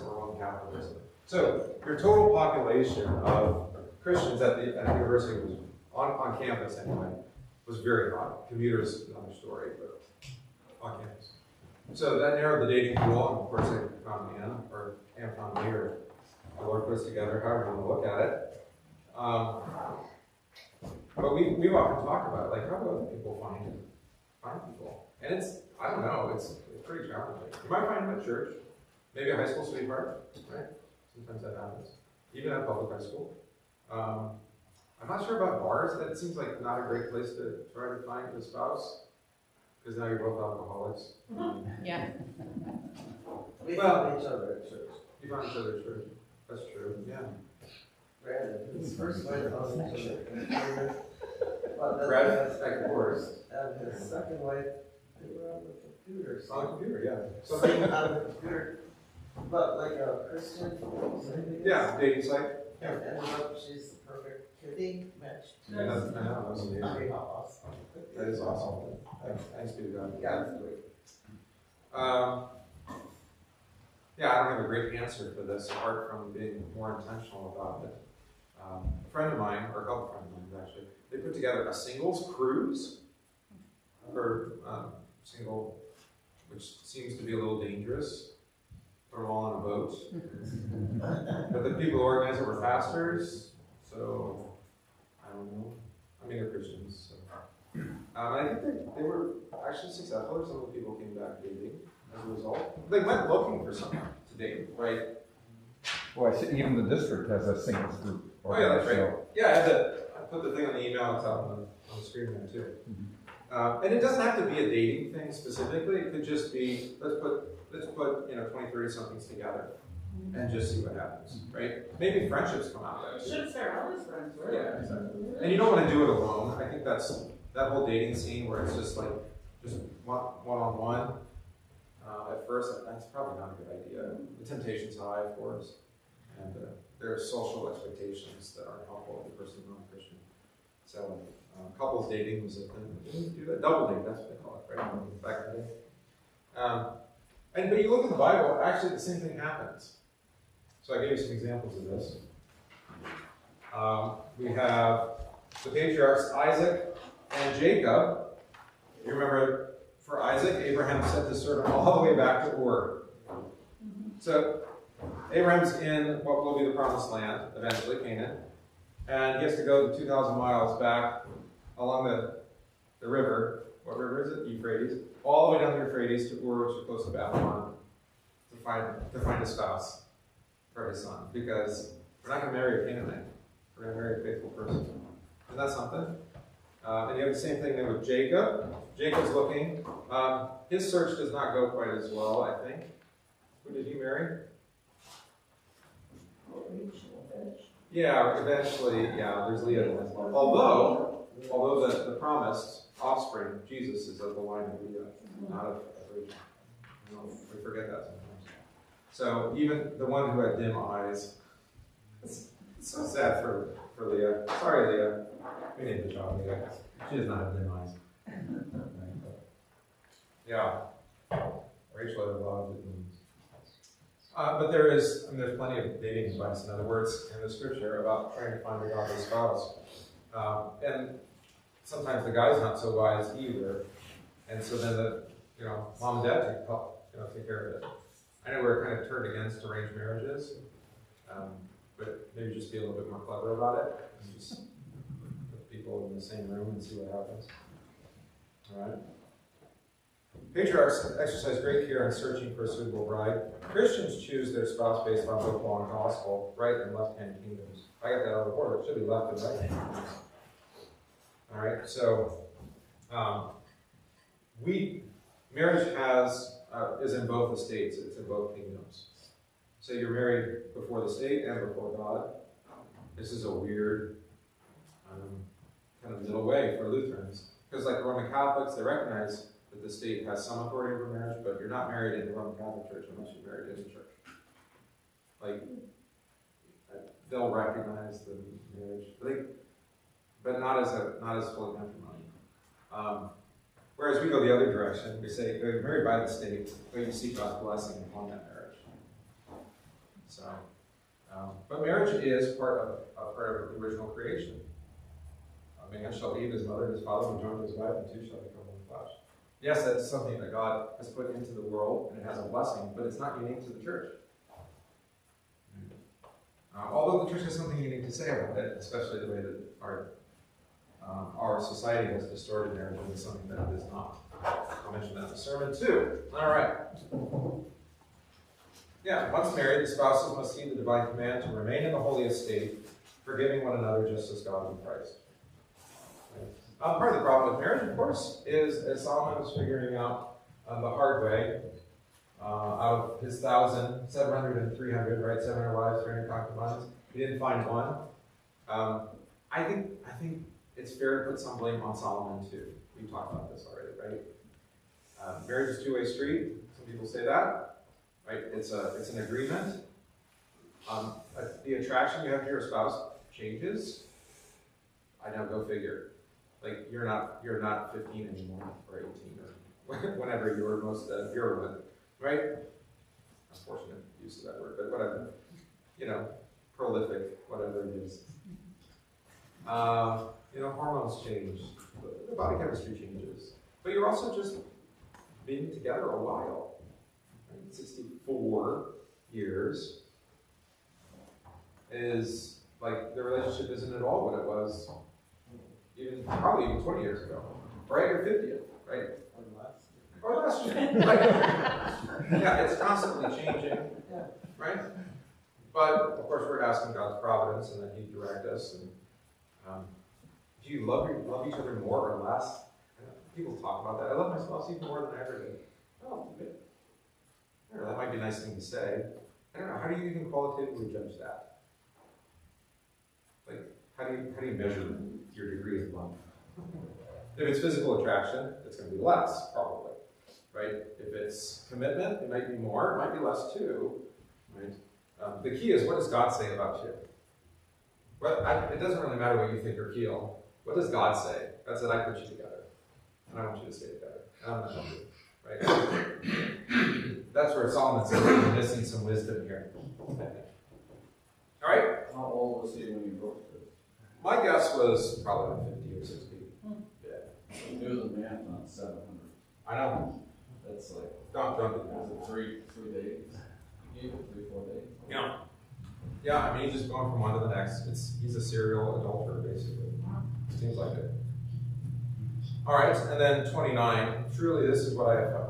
were Roman Catholics. So your total population of Christians at the university was on campus anyway was very high. Commuters, another story, but on campus. So that narrowed the dating pool, and of course I found Anne found me, or the Lord put us together, however you want to look at it. But we've often talked about, like, how do other people find people? And I don't know, it's pretty challenging. You might find them at church, maybe a high school sweetheart, right? Sometimes that happens. Even at public high school. I'm not sure about bars. That seems like not a great place to try to find a spouse, because now you're both alcoholics. Yeah. We found each other at church. You found each other at church. That's true, yeah. Brandon, his first wife found each other. Brad, at course. And his second wife, they were on the computer. On the computer, yeah. So they were on the computer, but like a Christian. Yeah, dating site. And ended up, she's the perfect kitty match. Yeah, I know, that's amazing. Awesome. That is awesome. Thanks be to God. Yeah, it's great. Yeah, I don't have a great answer for this, apart from being more intentional about it. A friend of mine, or a couple friends of mine actually, they put together a singles cruise for single, which seems to be a little dangerous. Put them all on a boat. But the people who organized it were pastors, so I don't know. I mean, they're Christians. So. I think they were actually successful. Some of the people came back dating as a result. They went looking for someone to date, right? Well, I see even the district has a singles group. Oh yeah, that's right. Yeah, I put the thing on the email. It's out on the screen there too. And it doesn't have to be a dating thing specifically. It could just be, let's put 20, 30 somethings together and just see what happens, right? Maybe friendships come out of that too. Should start out as friends, right? Yeah, exactly. And you don't want to do it alone. I think that's that whole dating scene where it's just like one-on-one. At first, that's probably not a good idea. The temptation's high, of course, and there are social expectations that aren't helpful if the person's non-Christian. So, couples dating was a thing. Didn't do that. Double date, that's what they call it, right? Back in the day. But you look at the Bible, actually the same thing happens. So I gave you some examples of this. We have the patriarchs Isaac and Jacob. You remember, for Isaac, Abraham sent his servant all the way back to Ur. So Abraham's in what will be the promised land, eventually, Canaan. And he has to go 2,000 miles back along the river. What river is it? Euphrates. All the way down the Euphrates to Ur, which is close to Babylon, to find a spouse for his son. Because we're not going to marry a Canaanite. We're going to marry a faithful person. Isn't that something? And you have the same thing then with Jacob. Jacob's looking. His search does not go quite as well, I think. Who did he marry? Yeah, eventually, there's Leah. Although the promised offspring, Jesus, is of the line of Leah, not of Rachel. We forget that sometimes. So even the one who had dim eyes, it's so sad for Leah. Sorry, Leah. We named the child Leah. She does not have dim eyes. Yeah. Rachel had a lot of good news. But there's plenty of dating advice, in other words, in the scripture about trying to find a godly spouse. And sometimes the guy's not so wise either. And so then mom and dad take care of it. I know we're kind of turned against arranged marriages, but maybe just be a little bit more clever about it and just put people in the same room and see what happens. All right. Patriarchs exercise great care in searching for a suitable bride. Christians choose their spouse based on both law and gospel, right and left-hand kingdoms. I got that out of the order. It should be left and right-hand kingdoms. All right, so marriage is in both estates. It's in both kingdoms. So you're married before the state and before God. This is a weird kind of middle way for Lutherans. Because like Roman Catholics, they recognize that the state has some authority over marriage, but you're not married in the Roman Catholic Church unless you're married in the church. Like, they'll recognize the marriage, but not as fully matrimony. Whereas we go the other direction, we say you're married by the state, but you seek God's blessing upon that marriage. So, but marriage is part of the original creation. A man shall leave his mother and his father and join his wife, and two shall become one flesh. Yes, that's something that God has put into the world, and it has a blessing, but it's not unique to the church. Although the church has something unique to say about it, especially the way that our society has distorted marriage into something that it is not. I'll mention that in the sermon too. All right. Yeah, once married, the spouses must heed the divine command to remain in the holy estate, forgiving one another just as God in Christ. Part of the problem with marriage, of course, is, as Solomon was figuring out the hard way, out of his 1,000, 700 and 300, right? 700 wives, 300 concubines. He didn't find one. I think it's fair to put some blame on Solomon too. We talked about this already, right? Marriage is a two-way street. Some people say that, right? It's an agreement. The attraction you have to your spouse changes. I know, go figure. Like you're not 15 anymore, or 18, or whenever you were most virulent, right? Unfortunate use of that word, but whatever. Prolific, whatever it is. Hormones change. The body chemistry changes. But you're also just being together a while. Right? 64 years is like the relationship isn't at all what it was probably even 20 years ago, right? Or 50th, right? Or last year. Right? Yeah, it's constantly changing, right? But of course, we're asking God's providence and that He direct us. And do you love each other more or less? people talk about that. I love my spouse even more than I ever did. Oh, good. I don't know, that might be a nice thing to say. I don't know, how do you even qualitatively judge that? Like, how do you measure your degree of love? If it's physical attraction, it's going to be less, probably, right? If it's commitment, it might be more, it might be less too, right? The key is, what does God say about you? It doesn't really matter what you think or feel. What does God say? God said, I put you together, and I want you to stay together, and I'm going to help you, right? That's where Solomon says we're missing some wisdom here. All right? How old was he when you wrote this? My guess was probably 50 or 60. Yeah. Do the math on 700. I know. That's like, Don't do was it three days? You gave it 3-4 days? Yeah. Yeah, I mean, he's just going from one to the next. He's a serial adulterer, basically. Seems like it. All right, and then 29. Truly, this is what I have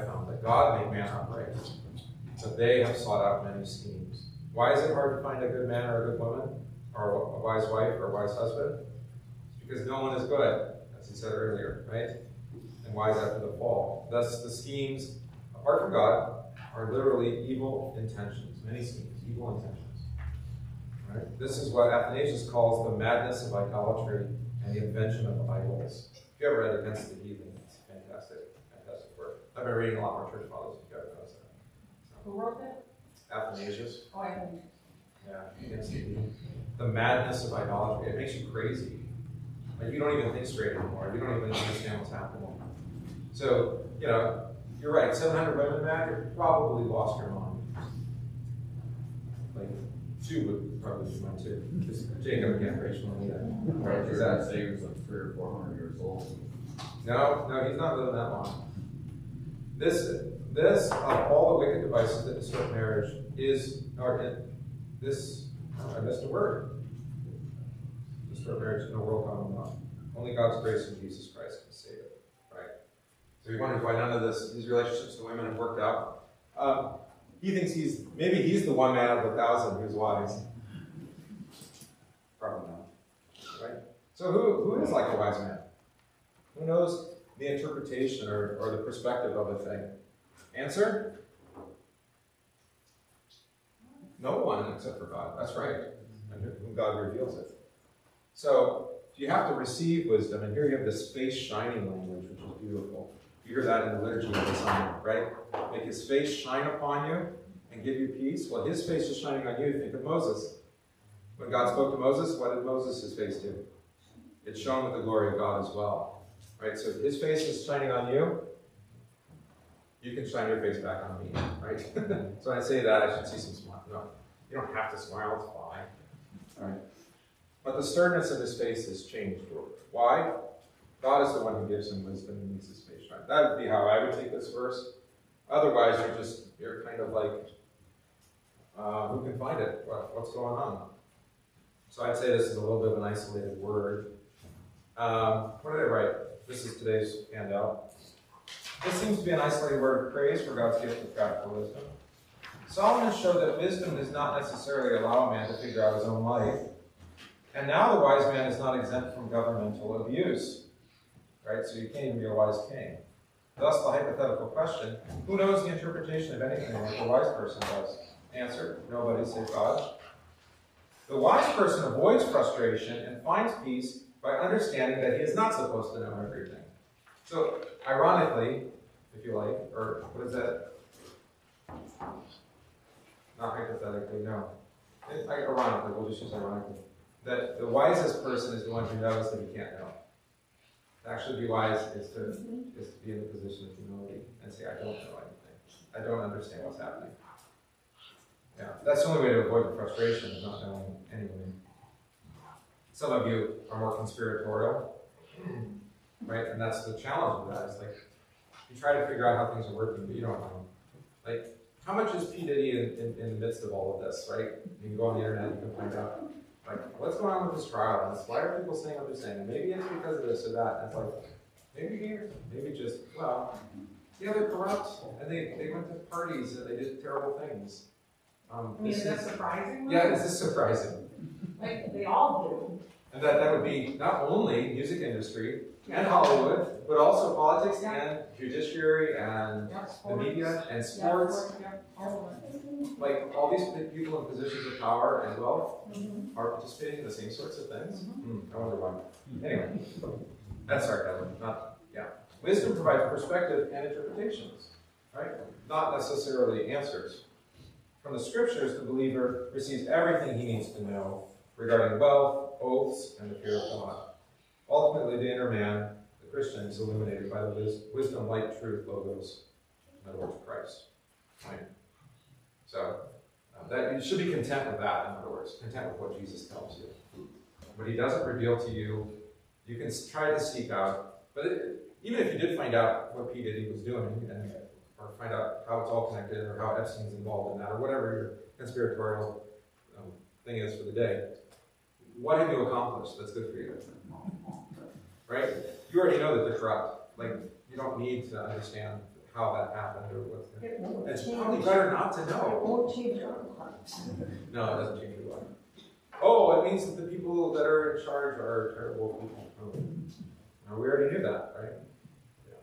found, that God made man upright, but they have sought out many schemes. Why is it hard to find a good man or a good woman, or a wise wife or a wise husband? It's because no one is good, as he said earlier, right? And wise after the fall. Thus, the schemes, apart from God, are literally evil intentions. Many schemes, evil intentions. Right? This is what Athanasius calls the madness of idolatry and the invention of idols. If you ever read Against the Heathen, it's fantastic, fantastic work. I've been reading a lot more church fathers if you ever noticed that. So, Who wrote that? Athanasius. Oh, I think. Yeah, Against the Heathen. The madness of idolatry. It makes you crazy. Like, you don't even think straight anymore. You don't even understand what's happening. So, you're right. 700 women, Matt, you probably lost your mind. Like, 2 would probably be mine too. Because Jacob can't rationally either. Right, you're gonna say he was like 300 or 400 years old. No, he's not living that long. This of all the wicked devices that distort marriage I missed a word. Distort marriage in a world common law. Only God's grace in Jesus Christ can save it, right? So he wonders why none of these relationships to women have worked out. He thinks maybe he's the one man out of 1,000 who's wise. Probably not, right? So who is like a wise man? Who knows the interpretation or the perspective of a thing? Answer? No one except for God. That's right. And whom God reveals it. So you have to receive wisdom, and here you have this face shining language, which is beautiful. You hear that in the liturgy of the Psalm, right? Make his face shine upon you and give you peace. Well, his face is shining on you. Think of Moses. When God spoke to Moses, what did Moses' face do? It shone with the glory of God as well. Right? So if his face is shining on you, you can shine your face back on me. Right? So when I say that, I should see some smile. No, you don't have to smile. It's fine. All right? But the sternness of his face has changed. Why? God is the one who gives him wisdom and makes his face shine. That would be how I would take this verse. Otherwise, you're kind of like, who can find it? What's going on? So I'd say this is a little bit of an isolated word. What did I write? This is today's handout. This seems to be an isolated word of praise for God's gift of practical wisdom. Solomon showed that wisdom does not necessarily allow a man to figure out his own life. And now the wise man is not exempt from governmental abuse. Right? So you can't even be a wise king. Thus, the hypothetical question, who knows the interpretation of anything like the wise person does? Answer, nobody save God. The wise person avoids frustration and finds peace by understanding that he is not supposed to know everything. So, ironically, if you like, or what is that? Not hypothetically, no. Ironically, we'll just use ironically. That the wisest person is the one who knows that he can't know. To actually be wise is to be in the position of humility and say, I don't know anything. I don't understand what's happening. Yeah, that's the only way to avoid the frustration of not knowing anything. Some of you are more conspiratorial, right? And that's the challenge of that. It's like, you try to figure out how things are working, but you don't know. Like, how much is P. Diddy in the midst of all of this, right? You can go on the internet, you can find out. Like, what's going on with this trial? And why are people saying what they're saying? And maybe it's because of this or that. And it's like, maybe just, well, yeah, they're corrupt, and they went to parties, and they did terrible things. Is that surprising? Yeah, this is surprising. Like, they all do. And that would be not only music industry and Hollywood, but also politics and judiciary and the media and sports. Like all these people in positions of power and wealth are participating in the same sorts of things. I wonder why. Anyway, that's sarcasm, not, yeah. Wisdom provides perspective and interpretations, right? Not necessarily answers. From the scriptures, the believer receives everything he needs to know regarding wealth, oaths, and the fear of God. Ultimately, the inner man, the Christian, is illuminated by the wisdom, light, truth, logos, in other words, Christ. Right? So, that you should be content with that, in other words, content with what Jesus tells you. What he doesn't reveal to you, you can try to seek out, but even if you did find out what P. Diddy was doing, or find out how it's all connected, or how Epstein's involved in that, or whatever your conspiratorial thing is for the day, what have you accomplished that's good for you? Right? You already know that they're corrupt. Like, you don't need to understand how that happened or what's going. It's probably better not to know. It won't change your heart. No, it doesn't change your life. Oh, it means that the people that are in charge are terrible people. Oh. We already knew that, right? Yeah.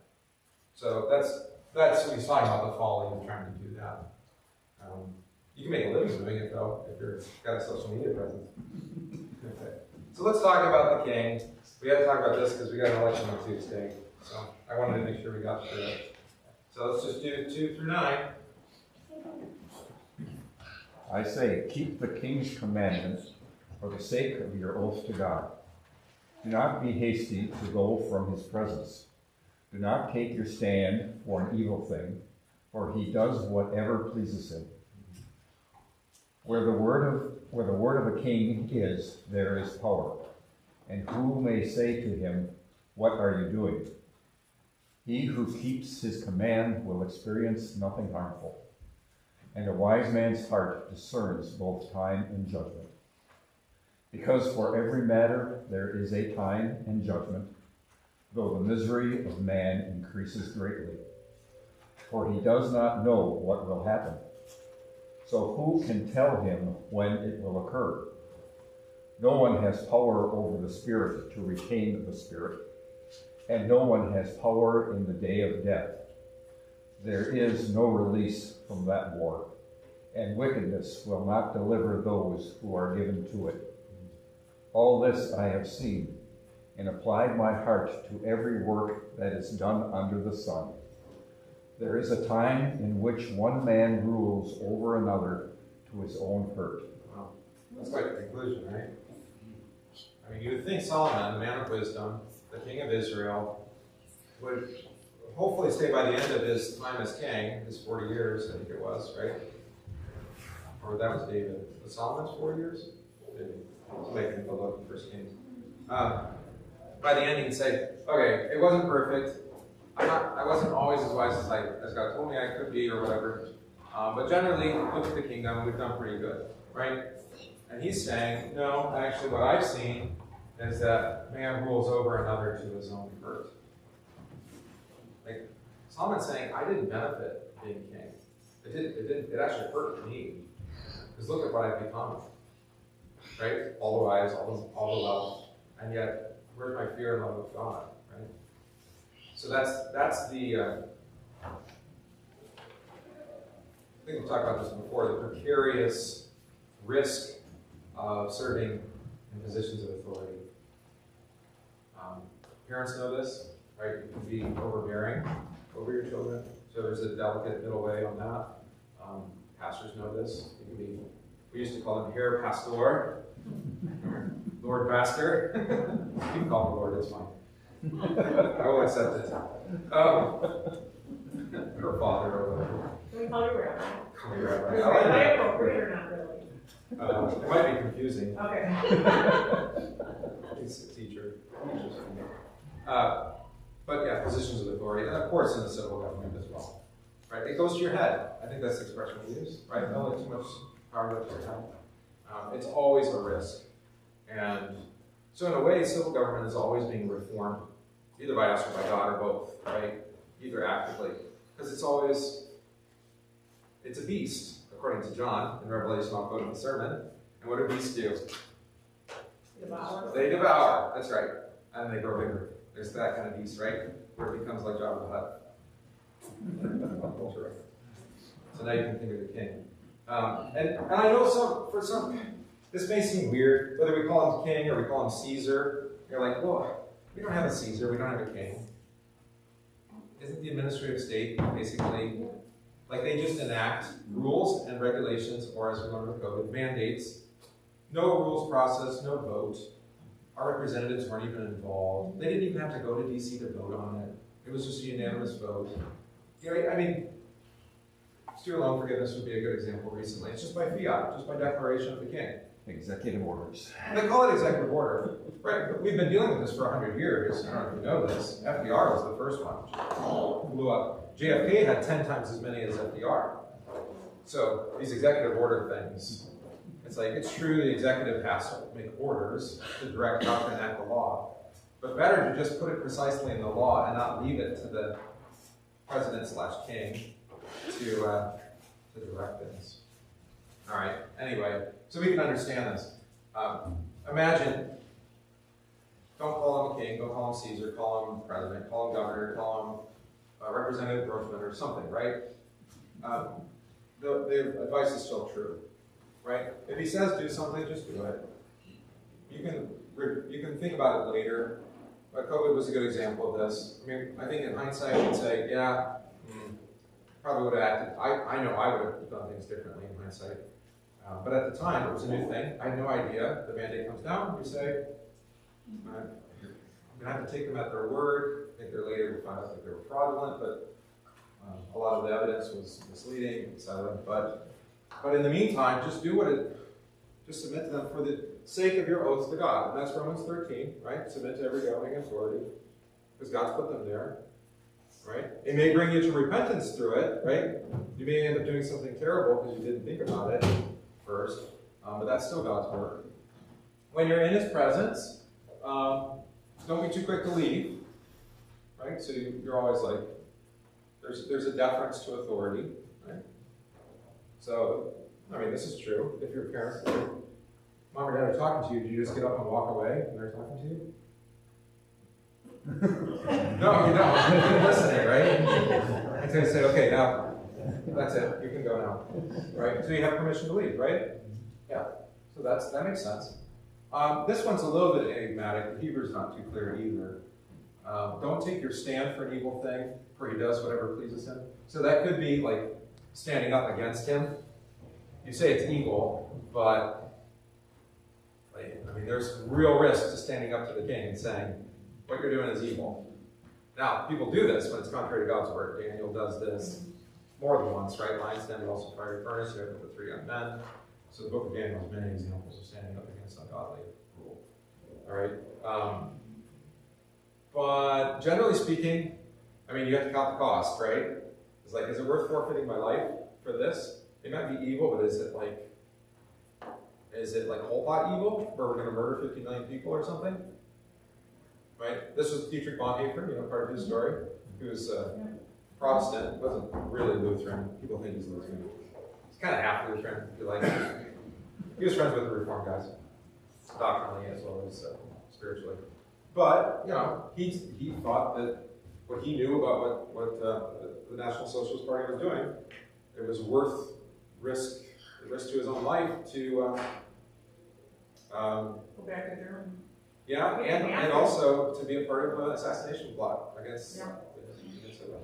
So that's what he's talking about, the folly of trying to do that. You can make a living doing it, though, if you've got a social media presence. Okay. So let's talk about the king. We got to talk about this because we got an election on Tuesday. So I wanted to make sure we got through it. So let's just do 2 through 9. I say, keep the king's commandments for the sake of your oath to God. Do not be hasty to go from his presence. Do not take your stand for an evil thing, for he does whatever pleases him. Where the word of a king is, there is power. And who may say to him, what are you doing? He who keeps his command will experience nothing harmful. And a wise man's heart discerns both time and judgment. Because for every matter there is a time and judgment, though the misery of man increases greatly. For he does not know what will happen. So who can tell him when it will occur? No one has power over the spirit to retain the spirit, and no one has power in the day of death. There is no release from that war, and wickedness will not deliver those who are given to it. All this I have seen, and applied my heart to every work that is done under the sun. There is a time in which one man rules over another to his own hurt. Wow. That's quite a conclusion, right? I mean, you would think Solomon, the man of wisdom, the king of Israel, would hopefully stay by the end of his time as king, his 40 years, I think it was, right? Or that was David. Was Solomon's 4 years? Maybe. Somebody can go look in 1 Kings. By the end, he'd say, okay, it wasn't perfect. I wasn't always as wise as God told me I could be or whatever. But generally, look at the kingdom, we've done pretty good, right? And he's saying, no, actually what I've seen is that man rules over another to his own hurt. Like, Solomon's saying, I didn't benefit being king. It actually hurt me. Because look at what I've become. Right? All the wives, all the wealth. And yet, where's my fear and love of God? Right? So that's the I think we've talked about this before, the precarious risk of serving in positions of authority. Parents know this, right? You can be overbearing over your children. So there's a delicate middle way on that. Pastors know this. You can be, we used to call them Herr Pastor, Lord Pastor. You can call me Lord, it's fine. I will accept it. Or Father or whatever. Can we call you Rabbi? Call me Rabbi. Is I like Rabbi that. appropriate or not really? It might be confusing. Okay. It's a teacher. But yeah, positions of authority, and of course in the civil government as well. Right? It goes to your head. I think that's the expression we use. Right? Don't let too much power go to your head. It's always a risk. And so in a way, civil government is always being reformed, either by us or by God or both, right? Either actively. Because it's a beast, according to John in Revelation. I'll quote in the sermon. And what do beasts do? Devour. They devour, that's right. And they grow bigger. There's that kind of beast, right? Where it becomes like Jabba the Hutt. So now you can think of the king. And I know for some, this may seem weird, whether we call him king or we call him Caesar. You're like, well, we don't have a Caesar, we don't have a king. Isn't the administrative state basically, like they just enact rules and regulations, or as we learned with COVID, mandates, no rules process, no vote. Our representatives weren't even involved. They didn't even have to go to DC to vote on it. It was just a unanimous vote. You know, I mean, student loan forgiveness would be a good example recently. It's just by fiat, just by declaration of the king. Executive orders. They call it executive order. Right, we've been dealing with this for 100 years. I don't know if you know this. FDR was the first one. Blew up. JFK had 10 times as many as FDR. So these executive order things, it's like, it's true the executive has to make orders to direct how to enact the law. But better to just put it precisely in the law and not leave it to the president/king to direct things. All right, anyway, so we can understand this. Imagine, don't call him a king, don't call him Caesar, call him president, call him governor, call him Representative Grossman or something, right? The advice is still true, right? If he says do something, just do it. You can think about it later, but COVID was a good example of this. I mean, I think in hindsight, you'd say, yeah, probably would have acted. I know I would have done things differently in hindsight. But at the time, it was a new thing. I had no idea. The mandate comes down, you say, I'm going to have to take them at their word. I think they're later to find out that they were fraudulent, but a lot of the evidence was misleading, etc. But in the meantime, just do just submit to them for the sake of your oaths to God. And that's Romans 13, right? Submit to every governing authority, because God's put them there, right? It may bring you to repentance through it, right? You may end up doing something terrible because you didn't think about it first, but that's still God's work. When you're in His presence, don't be too quick to leave, right? So you're always like, there's a deference to authority, right? So, I mean, this is true. If your parents, mom or dad are talking to you, do you just get up and walk away when they're talking to you? No, you don't. You're listening, right? And so you say, okay, now, that's it. You can go now, right? So you have permission to leave, right? Yeah. So that makes sense. This one's a little bit enigmatic. The Hebrew's not too clear either. Don't take your stand for an evil thing, for he does whatever pleases him. So that could be like standing up against him. You say it's evil, but like, I mean, there's real risk to standing up to the king and saying, what you're doing is evil. Now, people do this when it's contrary to God's word. Daniel does this more than once, right? Lion's Den, but also fiery furnace, here with the 3 young men. So the book of Daniel has many examples of standing up against ungodly rule. All right? But generally speaking, I mean, you have to count the cost, right? It's like, is it worth forfeiting my life for this? It might be evil, but is it like whole pot evil, where we're going to murder 50 million people or something? Right? This was Dietrich Bonhoeffer, part of his story, who's Protestant, wasn't really Lutheran. People think he's Lutheran. He's kind of half Lutheran, if you like. He was friends with the Reformed guys, doctrinally as well as spiritually. But, he thought that what he knew about what the National Socialist Party was doing, it was worth risk to his own life to Go back to Germany. Yeah, and also to be a part of an assassination plot against Hitler.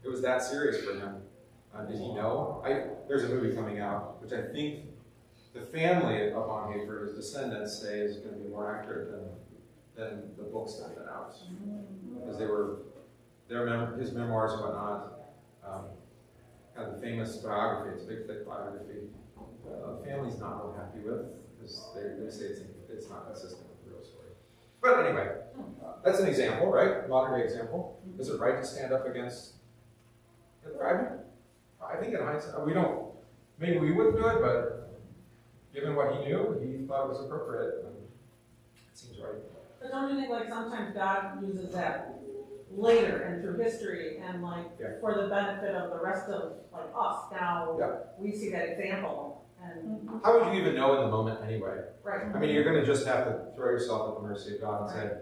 It was that serious for him. Did he know? There's a movie coming out, which I think the family of Bonhoeffer, his descendants, say is going to be more accurate than the books that have been out. Because they were, his memoirs and whatnot, kind of the famous biography, it's a big, thick biography. The family's not real happy with, because they say it's not consistent with the real story. But anyway, that's an example, right? Modern day example. Is it right to stand up against Hitler? I think in hindsight, maybe we wouldn't do it, but given what he knew, he thought it was appropriate. And it seems right. But don't you think like sometimes God uses that later and through history and for the benefit of the rest of us? Now we see that example And, How would you even know in the moment anyway? right. I mean, you're going to just have to throw yourself at the mercy of God and say,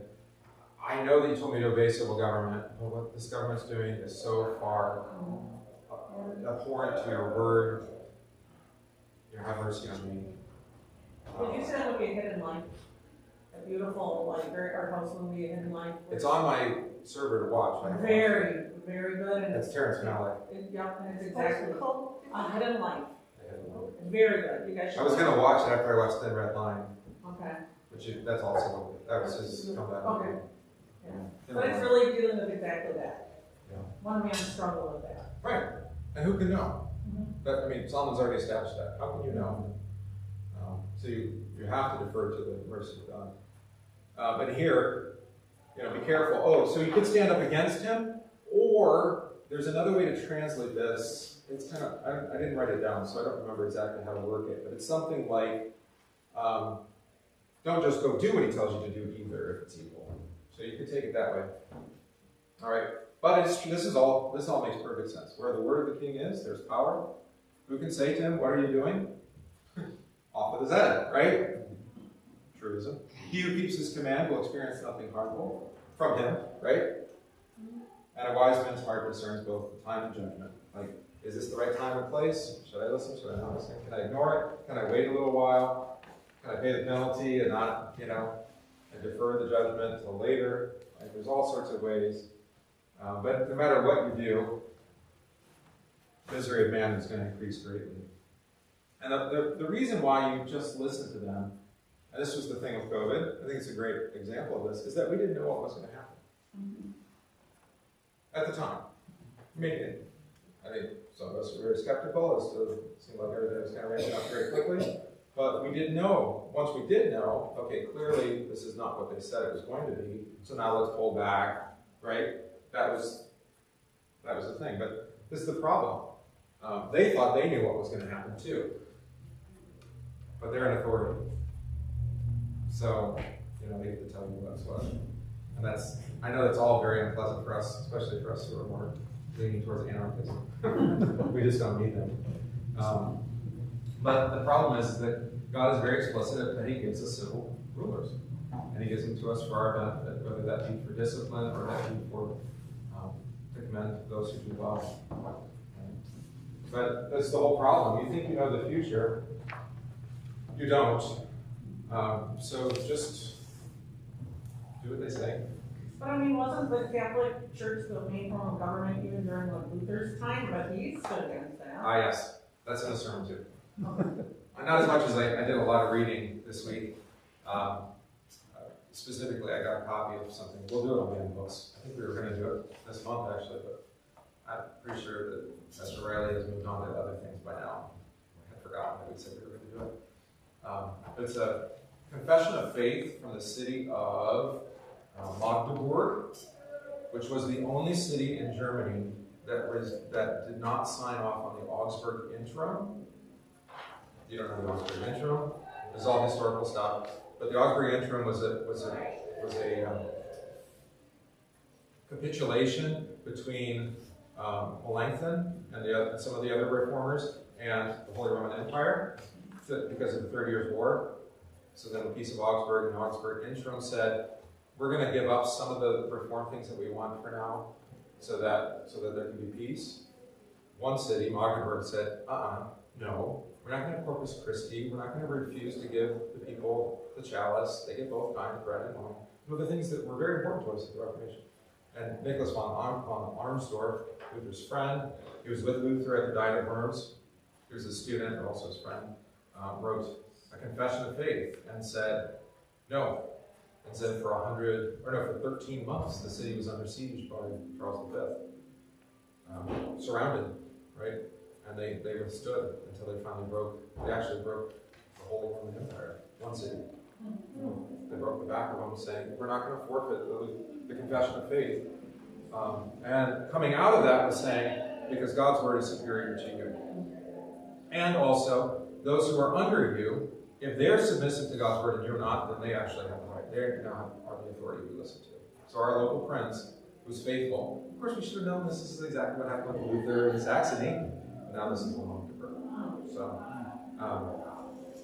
I know that you told me to obey civil government, but what this government's doing is so far abhorrent to your word. You have mercy on me. Would you say that would be a hidden life? A beautiful, like, very art house would be a hidden life? It's on my server to watch. Very, very good. And It's Terrence Malick. Yep, and it's exactly a hidden life. I had a little- Very good. You guys should. I was going to watch it after I watched Thin Red Line, Okay. that's also, that was his comeback. Okay. Yeah. But it's really dealing with exactly that. Yeah. One man struggle with that. Right. And who can know? Mhm. But, I mean, Solomon's already established that. How can you know? So you have to defer to the mercy of God. But here, be careful. Oh, so you could stand up against him, or there's another way to translate this. It's kind of, I didn't write it down, so I don't remember exactly how to work it, but it's something like, don't just go do what he tells you to do either if it's evil. So you could take it that way. All right. But this all makes perfect sense. Where the word of the king is, there's power. Who can say to him, what are you doing? Off with his head, right? Truism. He who keeps his command will experience nothing harmful from him, right? And a wise man's heart discerns both the time and judgment. Like, is this the right time and place? Should I listen? Should I not listen? Can I ignore it? Can I wait a little while? Can I pay the penalty and not, and defer the judgment until later? Like, there's all sorts of ways. But no matter what you do, misery of man is going to increase greatly. And the reason why you just listen to them, and this was the thing with COVID, I think it's a great example of this, is that we didn't know what was going to happen. Mm-hmm. At the time. I think some of us were very skeptical as to, it seemed like everything was kind of ramping up very quickly. But we didn't know. Once we did know, okay, clearly this is not what they said it was going to be, so now let's pull back, right? That was the thing. But this is the problem. They thought they knew what was going to happen too. But they're an authority. So, they get to tell you what's what. And I know that's all very unpleasant for us, especially for us who are more leaning towards anarchism. We just don't need them. But the problem is that God is very explicit that he gives us civil rulers. And he gives them to us for our benefit, whether that be for discipline or that be for to commend those who do well. But that's the whole problem. You think you know the future. You don't. So just do what they say. But I mean, wasn't the Catholic Church the main form of government even during Luther's time? But he stood against that. Ah, yes. That's in the sermon too. Not as much as I did a lot of reading this week. Specifically, I got a copy of something. We'll do it on Man Books. I think we were going to do it this month, actually, but I'm pretty sure that Mr. Riley has moved on to other things by now. I had forgotten that we said we were going to do it. But it's a confession of faith from the city of Magdeburg, which was the only city in Germany that did not sign off on the Augsburg Interim. You don't know the Augsburg Interim. This is all historical stuff. But the Augsburg Interim was a capitulation between Melanchthon and some of the other reformers and the Holy Roman Empire because of the 30 Years' War. So then the Peace of Augsburg and the Augsburg Interim said, we're going to give up some of the reform things that we want for now so that there can be peace. One city, Magdeburg, said, no, we're not going to Corpus Christi. We're not going to refuse to give the people the chalice. They get both kinds, bread and wine. One of the things that were very important to us at the Reformation. And Nicholas von Arnsdorf, Luther's friend, he was with Luther at the Diet of Worms. He was a student, but also his friend, wrote a confession of faith and said, no. And said for 13 months, the city was under siege by Charles V. Surrounded, right? And they withstood until they finally they actually broke the whole Roman Empire, one city. They broke the back of them saying, we're not going to forfeit the confession of faith. And coming out of that was saying, because God's word is superior to you. And also, those who are under you, if they're submissive to God's word and you're not, then they actually have the right. They now are the authority we listen to. So our local prince, who's faithful, of course we should have known this is exactly what happened with Luther in Saxony. Now this is the Magdeburg. So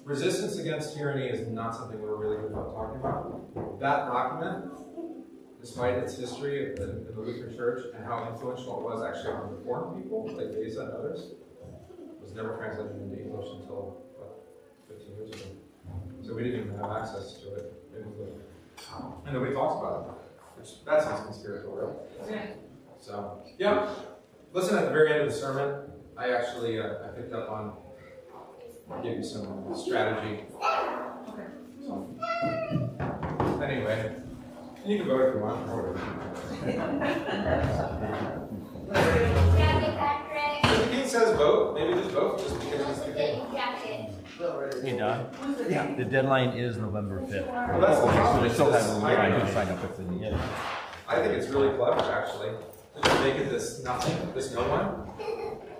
Resistance against tyranny is not something we're really good about talking about. That document, despite its history in the Lutheran Church and how influential it was actually on Reformed people, like Beza and others, was never translated into English until about 15 years ago. So we didn't even have access to it. And nobody talks about it, which that sounds conspiratorial. Yeah. So, yeah. Listen, at the very end of the sermon, I actually I picked up on, give you some strategy. Okay. So, anyway, you can vote if you want. Or Patrick. if the king says vote, maybe just vote just because he's the king. Hey, Don. Yeah. The deadline is November 5th. Well, that's the So problem. they still have a little time to I sign up if they need it. think it's really clever, actually, to just make it this nothing, this no one.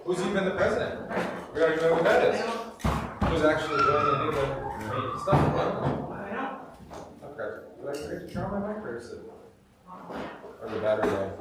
Who's even the president? We don't even know who that is. Who's actually doing any of the stuff? I know. Okay. Did I forget to turn on my mic or is it? Or the battery died?